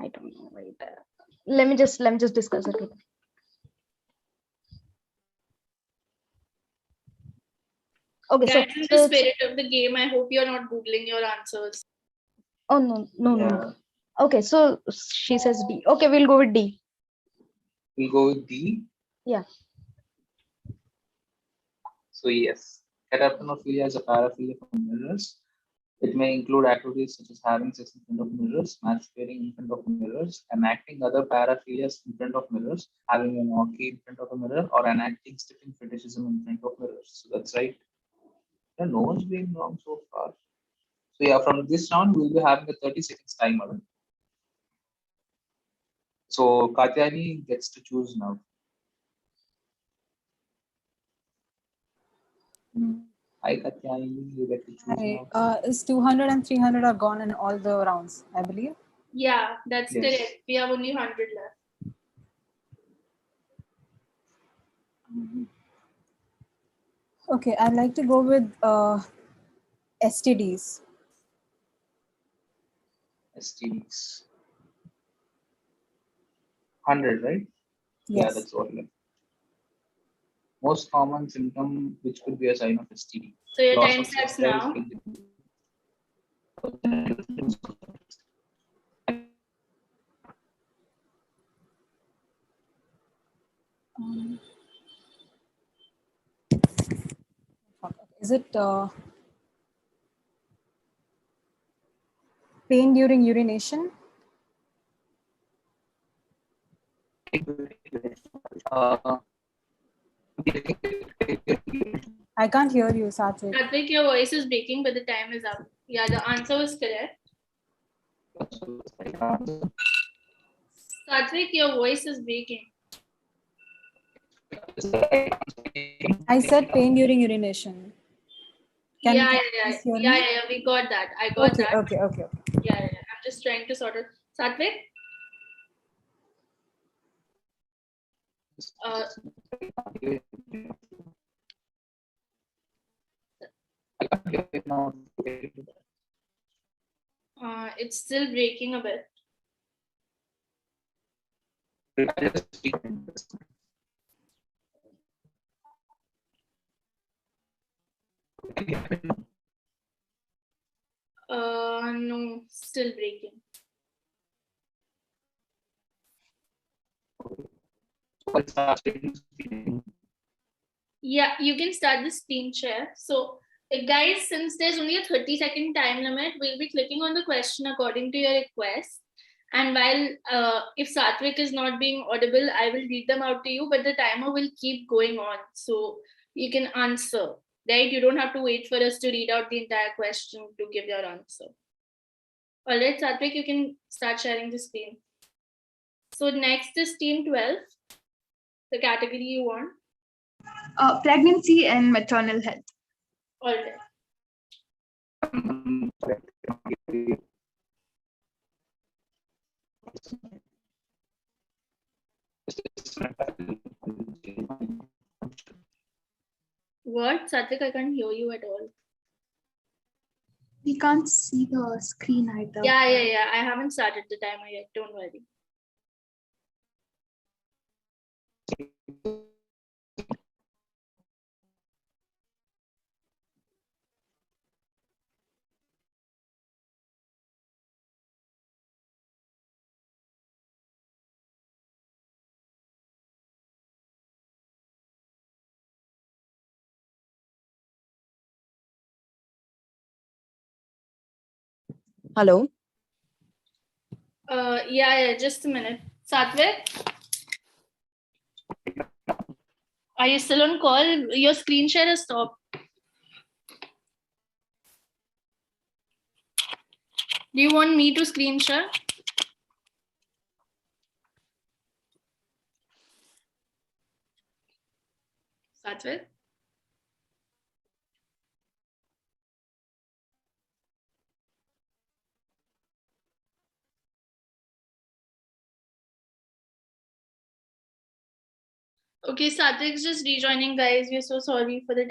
don't know. Wait. Let me just discuss it with. Okay, That's in the spirit of the game. I hope you're not googling your answers. Oh no. Okay, so she says D. Okay, we'll go with D. We'll go with D. Yeah. So yes, catapronophilia is a paraphilia for mirrors. It may include activities such as having sex in front of mirrors, masturbating in front of mirrors, enacting other paraphilias in front of mirrors, having an orgy in front of a mirror, or enacting stiffing fetishism in front of mirrors. So that's right. And no one's being wrong so far. So yeah, from this round, we'll be having a 30 seconds timer. So Katyani gets to choose now. Hi Katyani, you get to choose Hi. now. Is 200 and 300 are gone in all the rounds, I believe. Yeah, that's Yes. correct. We have only 100 left. Okay, I'd like to go with STDs. STDs. 100, right? Yeah, Yes. that's all. Most common symptom which could be a sign of STD. So your Loss time of sex starts drive, now. Is it pain during urination? I can't hear you, Satvik. Satvik, your voice is breaking, but the time is up. Yeah, the answer was correct. Satvik, your voice is breaking. I said pain during urination. Can Yeah, you yeah, please hear yeah, me? yeah, we got that. I got Okay, that. okay. Yeah, yeah, I'm just trying to sort of. Satvik? It's still breaking a bit. No, still breaking. Yeah, you can start the screen share. So, guys, since there's only a 30-second time limit, we'll be clicking on the question according to your request. And while if Satvik is not being audible, I will read them out to you, but the timer will keep going on. So you can answer, right? You don't have to wait for us to read out the entire question to give your answer. All right, Satvik, you can start sharing the screen. So next is team 12, the category you want. Pregnancy and maternal health. All right. What? Satvik, I can't hear you at all. We can't see the screen either. Yeah. I haven't started the timer yet. Don't worry. Hello. Yeah, just a minute. Satvik? Are you still on call? Your screen share has stopped. Do you want me to screen share? Satvik? Okay, Satvik's just rejoining, guys. We're so sorry for the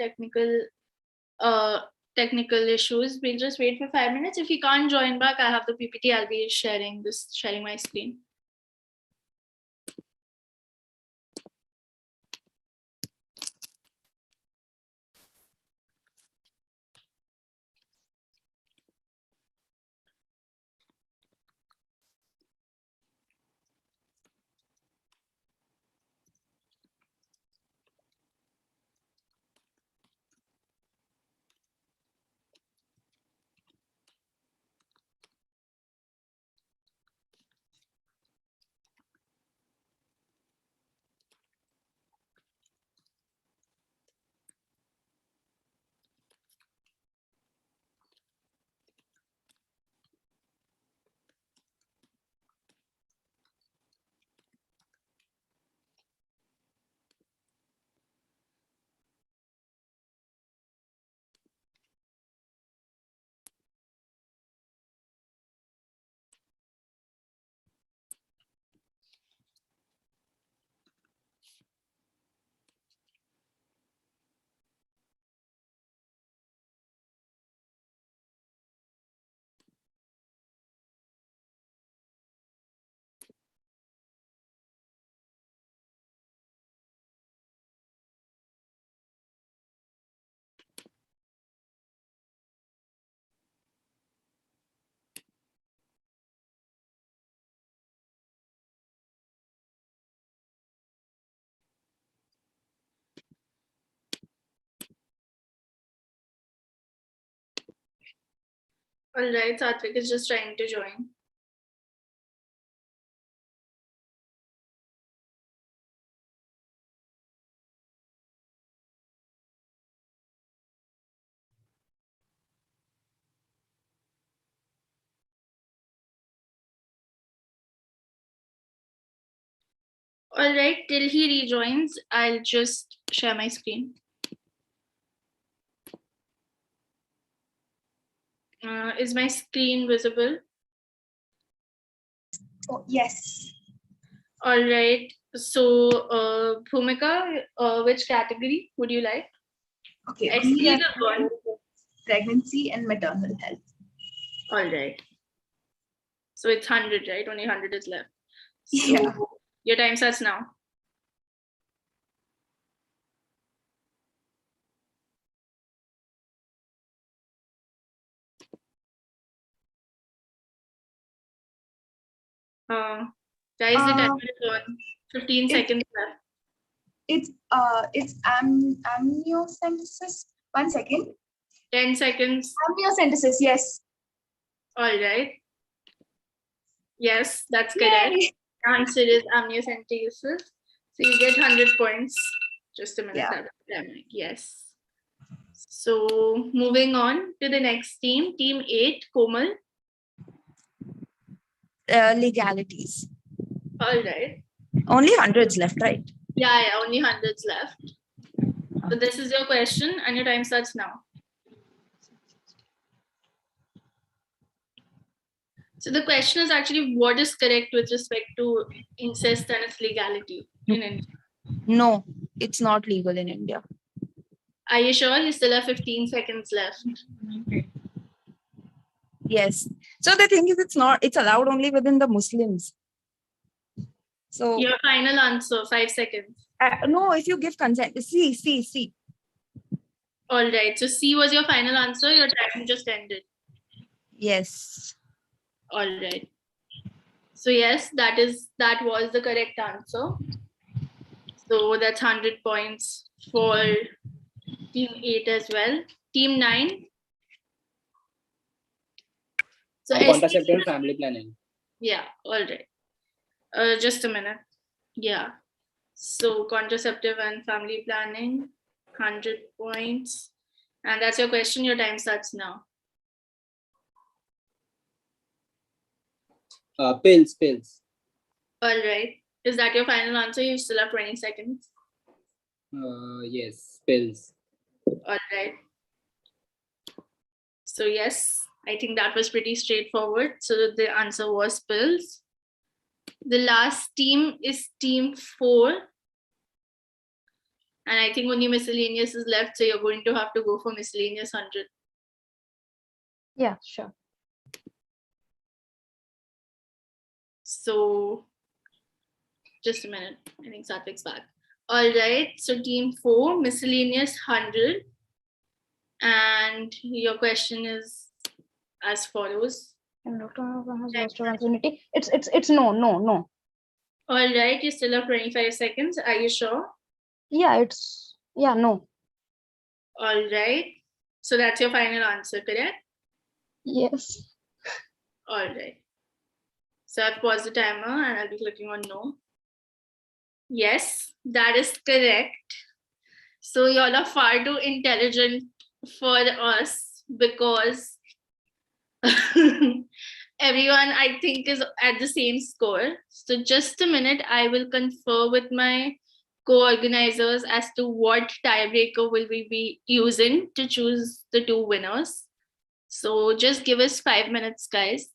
technical issues. We'll just wait for 5 minutes. If he can't join back, I have the PPT. I'll be sharing my screen. All right, Satvik is just trying to join. All right, till he rejoins, I'll just share my screen. Is my screen visible? Oh, yes. All right. So, Bhumika, which category would you like? Okay, I we see have the one. pregnancy and maternal health. All right. So it's 100, right? Only 100 is left. So Yeah. your time starts now. Guys, the timer is on. 15 seconds left. It's amniocentesis. 1 second. 10 seconds. Amniocentesis, yes. All right. Yes, that's correct. Yay. The answer is amniocentesis. So you get 100 points. Just a minute. Yeah. Yes. So moving on to the next team, team 8, Komal. Legalities. All right. Only hundreds left, right? Yeah, only hundreds left. So this is your question and your time starts now. So the question is actually what is correct with respect to incest and its legality in India? No, it's not legal in India. Are you sure? You still have 15 seconds left. Yes. So the thing is, it's allowed only within the Muslims. So your final answer, 5 seconds. No, if you give consent, see. All right. So C was your final answer. Your time just ended. Yes. All right. So yes, that was the correct answer. So that's 100 points for team 8 as well. Team 9. So contraceptive and family planning. Yeah, all right. Just a minute. Yeah. So contraceptive and family planning, 100 points. And that's your question. Your time starts now. Pills. All right. Is that your final answer? You still have 20 seconds. Yes, pills. All right. So yes, I think that was pretty straightforward. So the answer was pills. The last team is team 4. And I think only miscellaneous is left. So you're going to have to go for miscellaneous 100. Yeah, sure. So just a minute. I think Satvik's back. All right. So team 4, miscellaneous 100. And your question is as follows. It's no. All right. You still have 25 seconds. Are you sure? Yeah, no. All right. So that's your final answer, correct? Yes. All right. So I've paused the timer and I'll be clicking on no. Yes, that is correct. So y'all are far too intelligent for us because everyone I think is at the same score. So just a minute, I will confer with my co-organizers as to what tiebreaker will we be using to choose the 2 winners. So just give us 5 minutes, guys.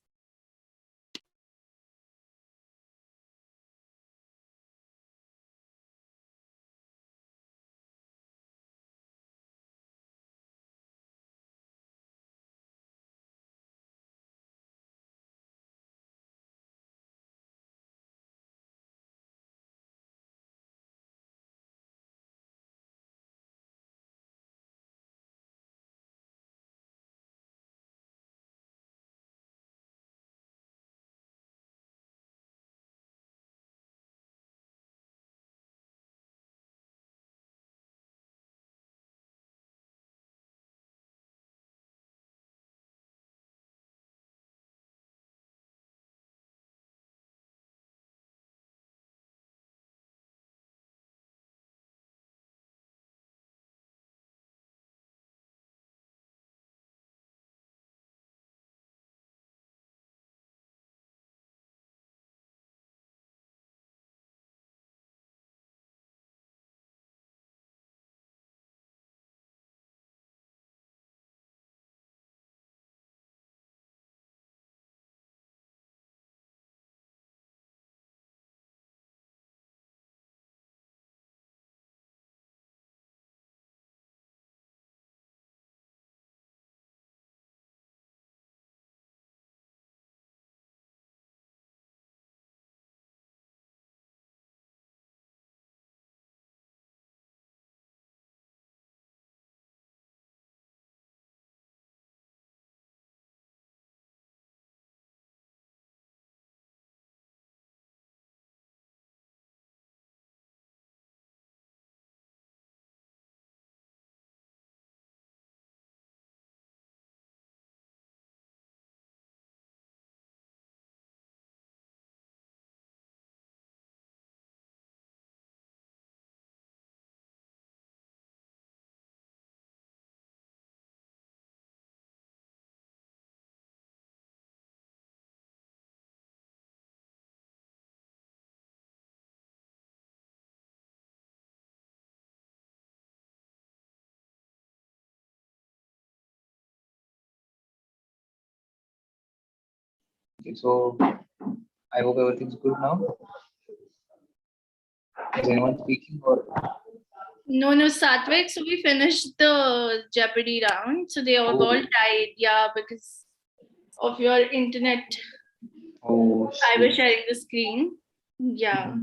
Okay, so I hope everything's good now. Is anyone speaking or? No, Satvik. So we finished the Jeopardy round. So they all died, yeah, because of your internet. Oh, I was sharing the screen. Yeah.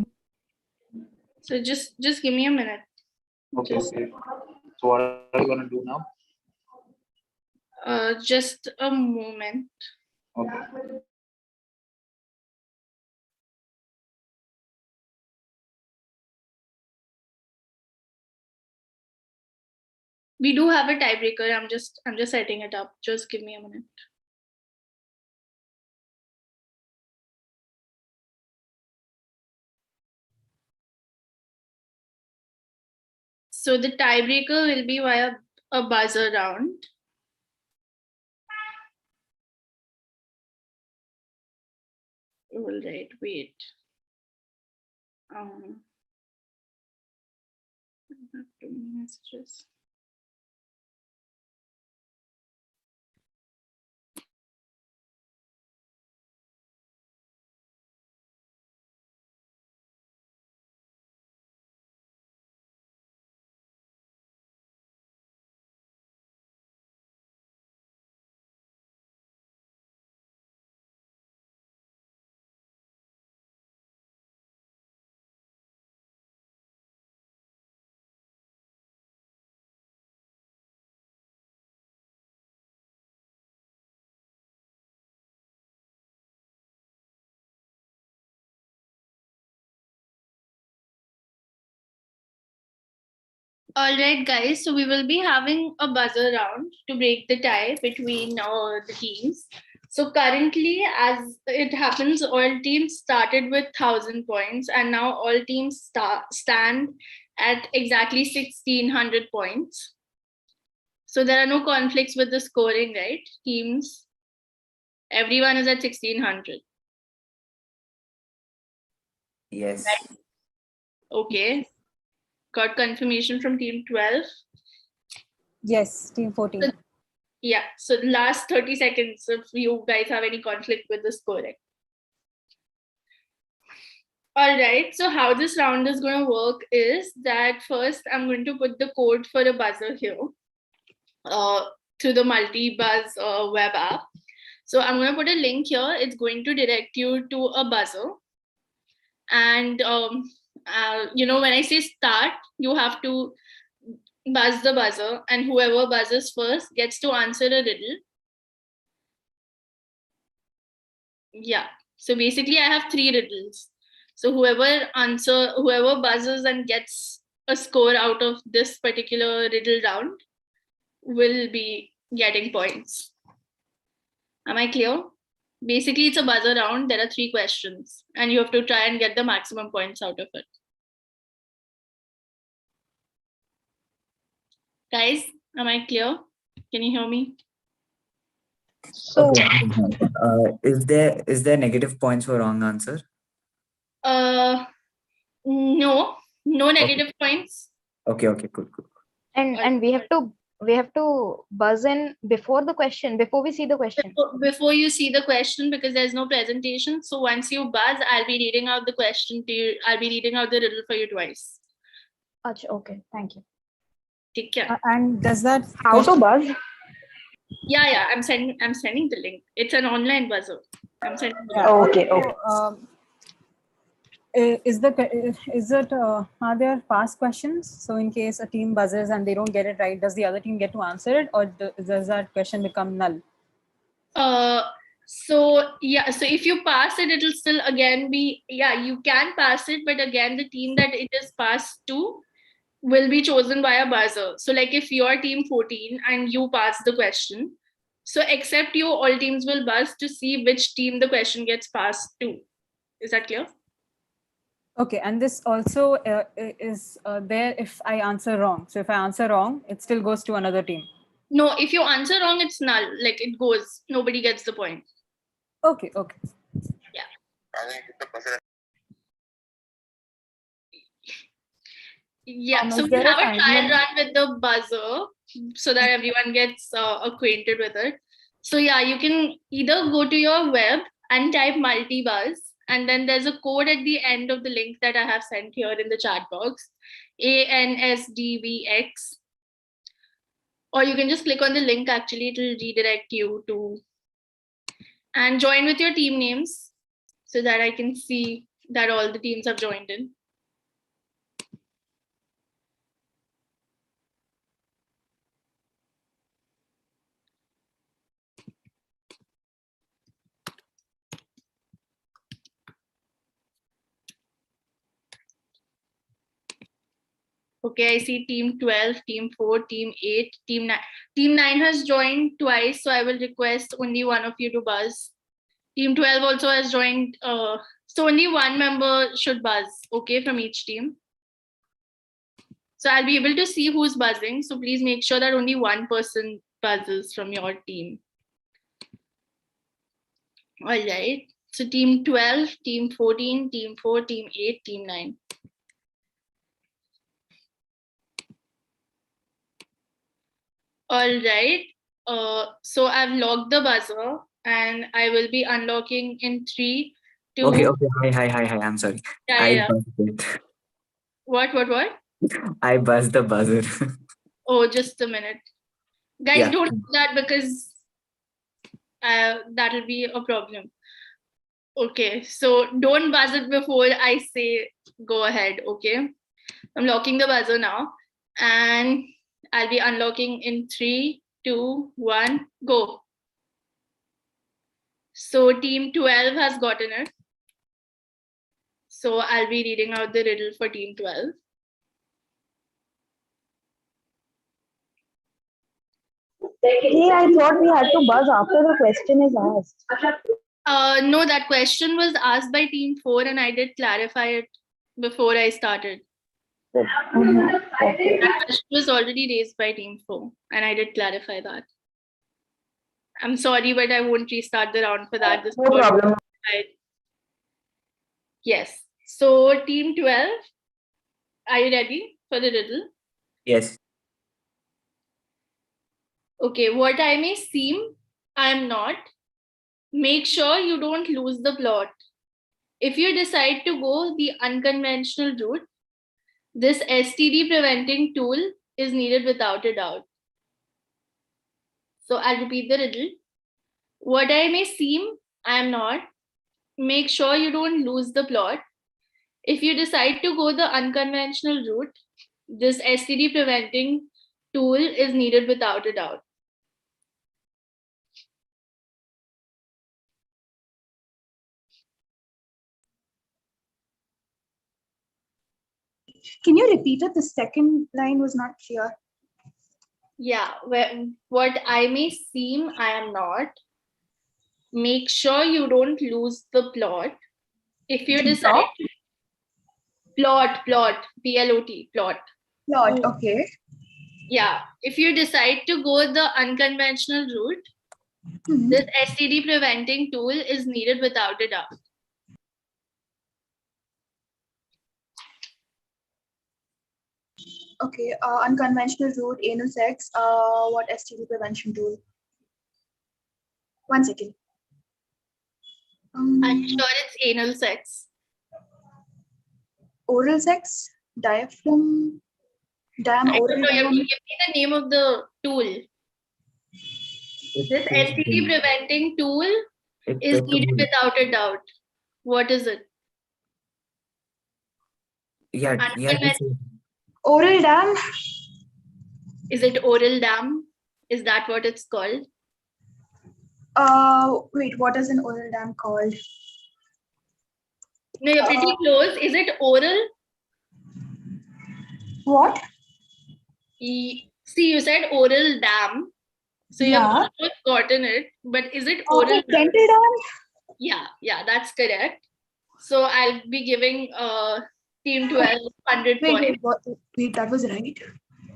So just give me a minute. Okay, okay. So what are you gonna do now? Just a moment. Okay. We do have a tiebreaker. I'm just setting it up. Just give me a minute. So the tiebreaker will be via a buzzer round. All right, wait. I have too many messages. All right, guys. So we will be having a buzzer round to break the tie between the teams. So currently, as it happens, all teams started with 1,000 points, and now all teams stand at exactly 1,600 points. So there are no conflicts with the scoring, right? Teams, everyone is at 1,600. Yes. Right? Okay. Got confirmation from team 12. Yes, team 14. So, yeah, so the last 30 seconds, if you guys have any conflict with the scoring. All right, so how this round is going to work is that first I'm going to put the code for a buzzer here through the multi-buzz web app. So I'm going to put a link here. It's going to direct you to a buzzer. And, when I say start, you have to buzz the buzzer, and whoever buzzes first gets to answer a riddle. Yeah, so basically I have 3 riddles. So whoever buzzes and gets a score out of this particular riddle round will be getting points. Am I clear? Basically, it's a buzzer round. There are 3 questions, and you have to try and get the maximum points out of it. Guys, am I clear? Can you hear me? So, is there negative points for wrong answer? No negative points. Okay, cool. And we have to buzz in before the question, before we see the question. Before you see the question, because there's no presentation. So once you buzz, I'll be reading out the question to you. I'll be reading out the riddle for you twice. Okay, thank you. Take care. And does that how to buzz? Yeah. I'm sending the link. It's an online buzzer. I'm sending. Okay. Are there past questions? So in case a team buzzes and they don't get it right, does the other team get to answer it, or does that question become null? So if you pass it, it'll still again be, you can pass it, but again the team that it is passed to will be chosen by a buzzer. So like if you're team 14 and you pass the question, so except you, all teams will buzz to see which team the question gets passed to. Is that clear? Okay, and this also is there if I answer wrong. So if I answer wrong, it still goes to another team. No, if you answer wrong, it's null. Like it goes, nobody gets the point. Okay. Yeah. Yeah, so we have a trial run with the buzzer so that everyone gets acquainted with it. So yeah, you can either go to your web and type multibuzz. And then there's a code at the end of the link that I have sent here in the chat box, ANSDVX. Or you can just click on the link, actually, it will redirect you to, and join with your team names so that I can see that all the teams have joined in. Okay, I see team 12, team 4, team 8, team 9. Team 9 has joined twice, so I will request only one of you to buzz. Team 12 also has joined, so only one member should buzz, okay, from each team. So I'll be able to see who's buzzing, so please make sure that only one person buzzes from your team. All right, so team 12, team 14, team 4, team 8, team 9. All right, so I've logged the buzzer and I will be unlocking in 3, 2. Okay. Hi. I'm sorry. Yeah, I yeah. buzzed it. What? I buzzed the buzzer. Oh, just a minute. Guys, Yeah. don't do that because that'll be a problem. Okay, so don't buzz it before I say go ahead, okay? I'm locking the buzzer now and I'll be unlocking in 3, 2, 1, go. So team 12 has gotten it. So I'll be reading out the riddle for team 12. Hey, I thought we had to buzz after the question is asked. No, that question was asked by team 4 and I did clarify it before I started. Okay. That question was already raised by team 4 and I did clarify that. I'm sorry, but I won't restart the round for that. This No problem. Yes. So team 12, are you ready for the riddle? Yes. Okay, what I may seem, I am not. Make sure you don't lose the plot. If you decide to go the unconventional route, this STD preventing tool is needed without a doubt. So I'll repeat the riddle. What I may seem, I am not. Make sure you don't lose the plot. If you decide to go the unconventional route, this STD preventing tool is needed without a doubt. Can you repeat it? The second line was not clear. Yeah, what I may seem, I am not. Make sure you don't lose the plot. If you decide plot, PLOT, plot. Plot, okay. Yeah, if you decide to go the unconventional route, this STD preventing tool is needed without a doubt. Okay, unconventional route, anal sex, what STD prevention tool? 1 second. I'm sure it's anal sex. Oral sex, diaphragm, I don't oral know, you have to diaphragm. give me the name of the tool. This STD preventing tool is needed without a doubt. What is it? Yeah. Oral dam. Is it oral dam? Is that what it's called? Wait, what is an oral dam called? No, you're pretty close. Is it oral? What? See, you said oral dam. So you have almost gotten it. But is it oral? Dental dam? Yeah, that's correct. So I'll be giving team 12 100 points. Wait, that was right.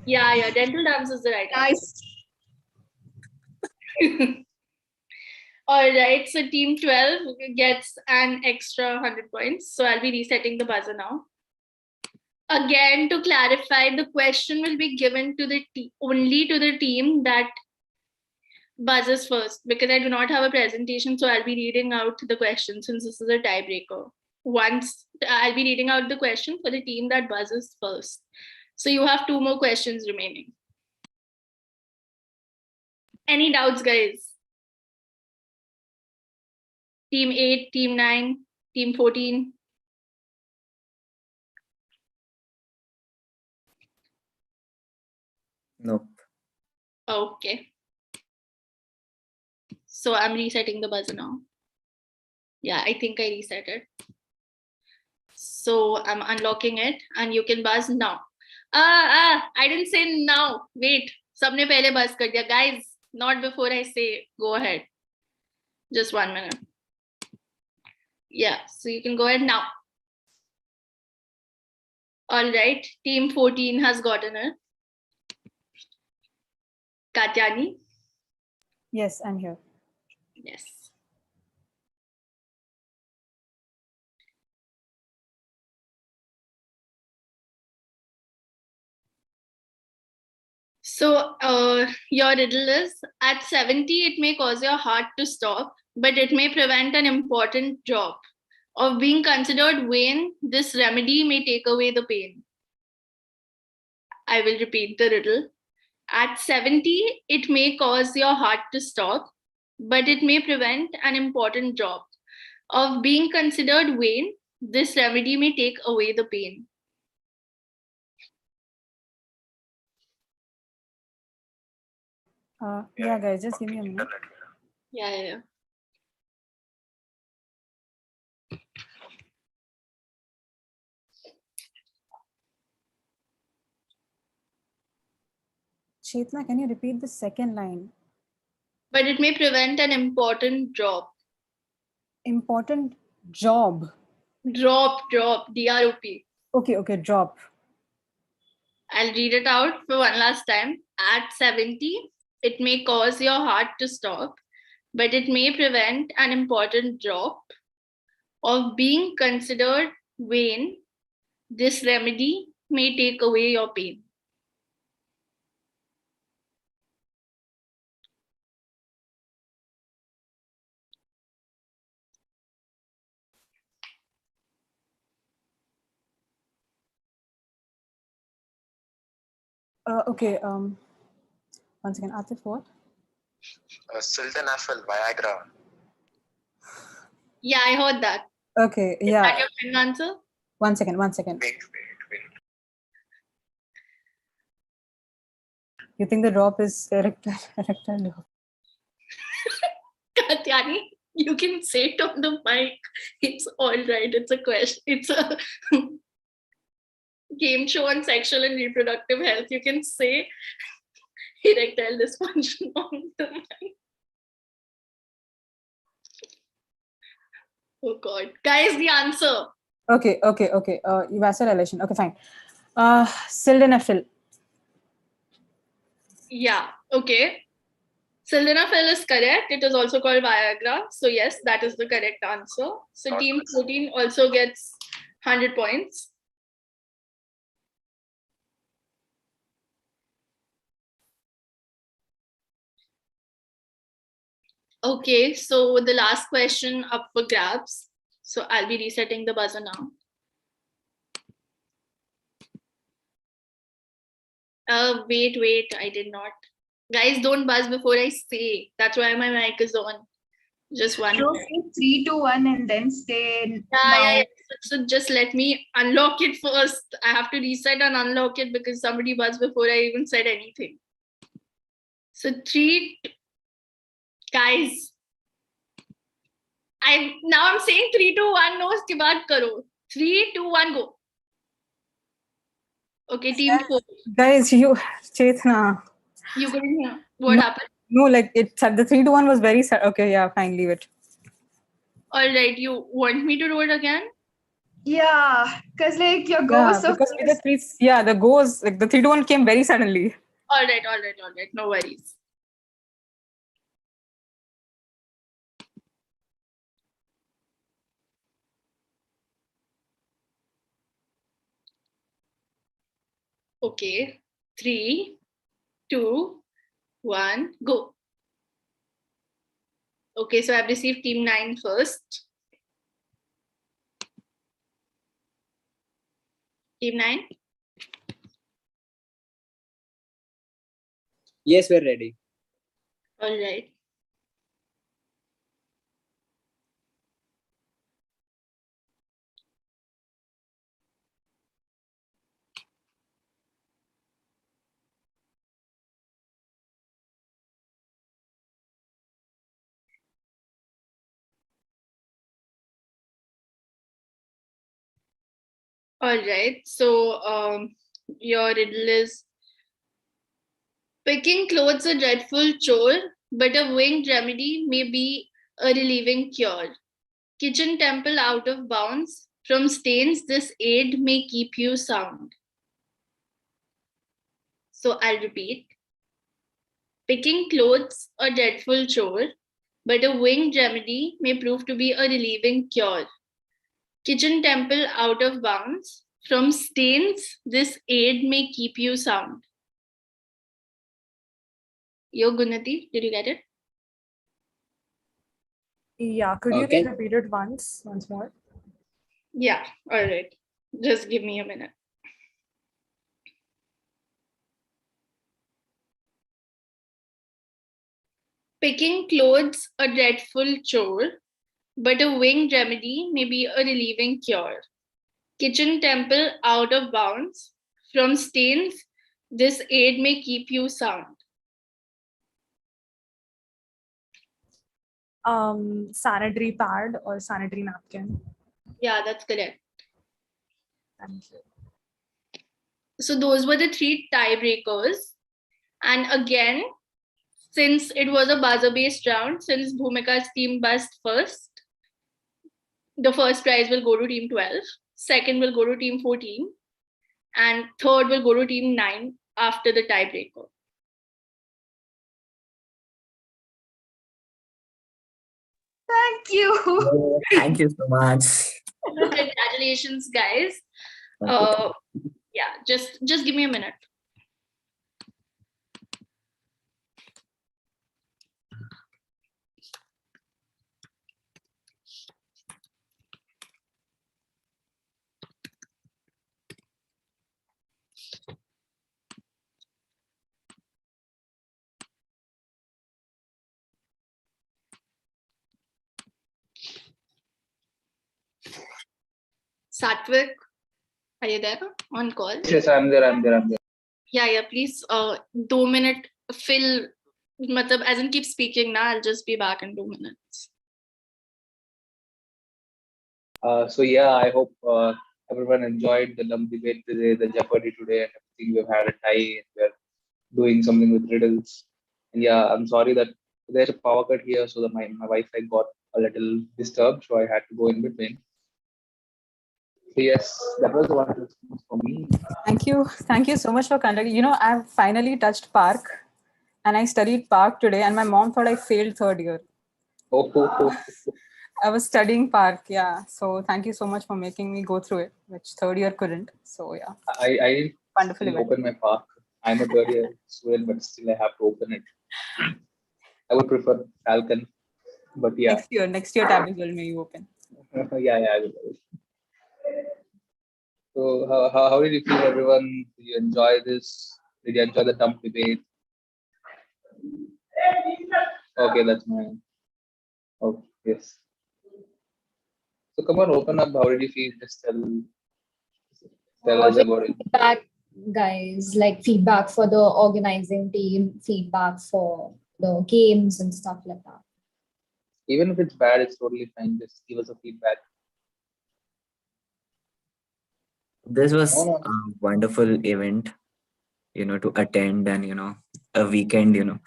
Yeah, dental dams is the right answer. Nice. All right, so team 12 gets an extra 100 points. So I'll be resetting the buzzer now. Again, to clarify, the question will be given to the only to the team that buzzes first because I do not have a presentation, so I'll be reading out the question since this is a tiebreaker. Once I'll be reading out the question for the team that buzzes first. So you have 2 more questions remaining. Any doubts, guys? Team 8, Team 9, Team 14. Nope. Okay. So I'm resetting the buzzer now. Yeah, I think I reset it. So I'm unlocking it and you can buzz now. I didn't say now. Wait. Sabne pehle buzz kar diya. Guys, not before I say go ahead. Just 1 minute. Yeah, so you can go ahead now. All right. Team 14 has gotten it. Katyani? Yes, I'm here. Yes. So your riddle is, at 70, it may cause your heart to stop, but it may prevent an important job. Of being considered vain, this remedy may take away the pain. I will repeat the riddle. At 70, it may cause your heart to stop, but it may prevent an important job. Of being considered vain, this remedy may take away the pain. Yeah, guys, just give me a minute. Yeah. Chetna, can you repeat the second line? But it may prevent an important job. Important job. Drop, D-R-O-P. Okay, drop. I'll read it out for one last time. At 70, it may cause your heart to stop, but it may prevent an important drop. Of being considered vain, this remedy may take away your pain. Okay, once again, Atif, what? Sildenafil, Viagra. Yeah, I heard that. Okay, Is yeah. that your final answer? One second. Wait. You think the drop is erectile drop? Katyani, you can say it on the mic. It's all right. It's a question. It's a game show on sexual and reproductive health. You can say erectile dysfunction on the mic. Oh God. Guys, the answer. Okay. Vasodilation. Okay, fine. Sildenafil. Yeah, okay. Sildenafil is correct. It is also called Viagra. So yes, that is the correct answer. So team 14 also gets 100 points. Okay, so the last question up for grabs. So I'll be resetting the buzzer now. Wait, I did not. Guys, don't buzz before I say. That's why my mic is on. Just one. So say 3, 2, 1 and then say Yeah. So just let me unlock it first. I have to reset and unlock it because somebody buzzed before I even said anything. So 3, guys. I'm saying 3, 2, 1. No, uske baad karo. 3, 2, 1, go. Okay, team 4. Guys, Chetna. You couldn't hear. What happened? No, like it said the 3 to 1 was very sad. Okay, yeah, fine, leave it. All right, you want me to do it again? Yeah, because like your go was so because with the the go was like the 3 to 1 came very suddenly. All right. No worries. Okay, 3, 2, 1, go. Okay, so I've received team 9 first. Team 9? Yes, we're ready. All right. All right. So your riddle is: picking clothes a dreadful chore, but a winged remedy may be a relieving cure. Kitchen temple out of bounds. From stains, this aid may keep you sound. So I'll repeat. Picking clothes a dreadful chore, but a winged remedy may prove to be a relieving cure. Kitchen temple out of bounds. From stains, this aid may keep you sound. Yo, Gunnati, did you get it? Yeah, could you Okay. repeat it once more? Yeah, all right. Just give me a minute. Picking clothes a dreadful chore, but a winged remedy may be a relieving cure. Kitchen temple out of bounds. From stains, this aid may keep you sound. Sanitary pad or sanitary napkin. Yeah, that's correct. Thank you. So those were the 3 tiebreakers. And again, since it was a buzzer-based round, since Bhumika's team buzzed first, the first prize will go to team 12, second will go to team 14, and third will go to team 9 after the tiebreaker. Thank you. Thank you so much. Congratulations, guys. Yeah, just give me a minute. Satvik, are you there on call? Yes, I'm there. Yeah, please 2 minute fill, matlab, as in keep speaking now. I'll just be back in 2 minutes. So yeah, I hope everyone enjoyed the dumb debate today, the Jeopardy today, and everything. We've had a tie, and we're doing something with riddles. And yeah, I'm sorry that there's a power cut here, so that my Wi-Fi got a little disturbed, so I had to go in between. So yes, that was the one response for me. Thank you. Thank you so much for conducting. You know, I've finally touched Park and I studied Park today, and my mom thought I failed third year. I was studying Park, yeah. So thank you so much for making me go through it, which third year couldn't. So yeah. I Wonderful didn't event. open my Park. I'm a third year student, but still I have to open it. I would prefer Falcon, but yeah. Next year Tabitha may you open. Yeah, I will. So how did you feel, everyone? Did you enjoy this? Did you enjoy the dumb debate? Okay, that's mine. Oh, yes. So come on, open up. How did you feel? Just tell us about it. Feedback, guys, like feedback for the organizing team, feedback for the games and stuff like that. Even if it's bad, it's totally fine. Just give us a feedback. This was a wonderful event, to attend, and a weekend,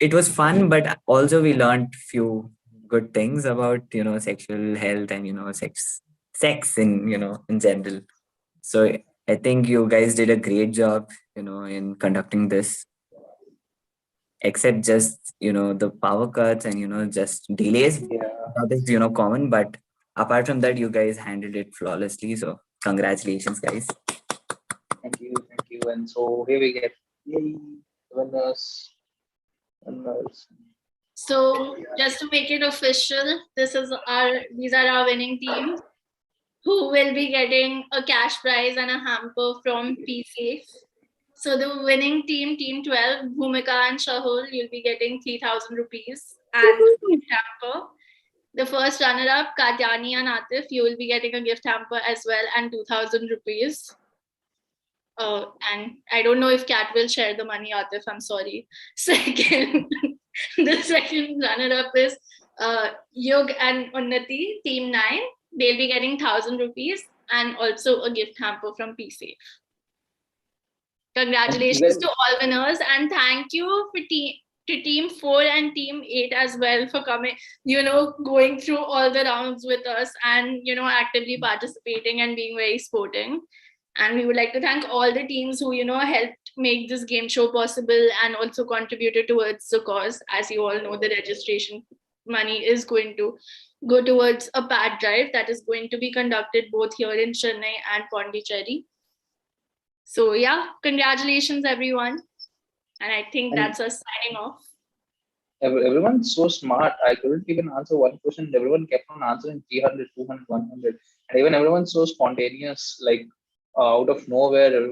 it was fun, but also we learned few good things about, sexual health and, sex in general. So I think you guys did a great job, in conducting this, except just, the power cuts and, just delays. That is, common, but apart from that, you guys handled it flawlessly. So congratulations, guys. Thank you. And so here we get winners. So just to make it official, these are our winning teams who will be getting a cash prize and a hamper from PSafe. So the winning team, Team 12, Bhumika and Shahul, you'll be getting 3,000 rupees and a gift hamper. The first runner-up, Katyani and Atif, you will be getting a gift hamper as well and 2,000 rupees. And I don't know if Kat will share the money, Atif, I'm sorry. The second runner-up is Yug and Unnati, Team 9. They'll be getting 1,000 rupees and also a gift hamper from PSafe. Congratulations to all winners, and thank you to Team 4 and Team 8 as well for coming, going through all the rounds with us and, actively participating and being very sporting. And we would like to thank all the teams who, helped make this game show possible and also contributed towards the cause. As you all know, the registration money is going to go towards a pad drive that is going to be conducted both here in Chennai and Pondicherry. So yeah, congratulations everyone. And I think that's us signing off. Everyone's so smart. I couldn't even answer one question. Everyone kept on answering 300, 200, 100. And even everyone's so spontaneous, like out of nowhere, everyone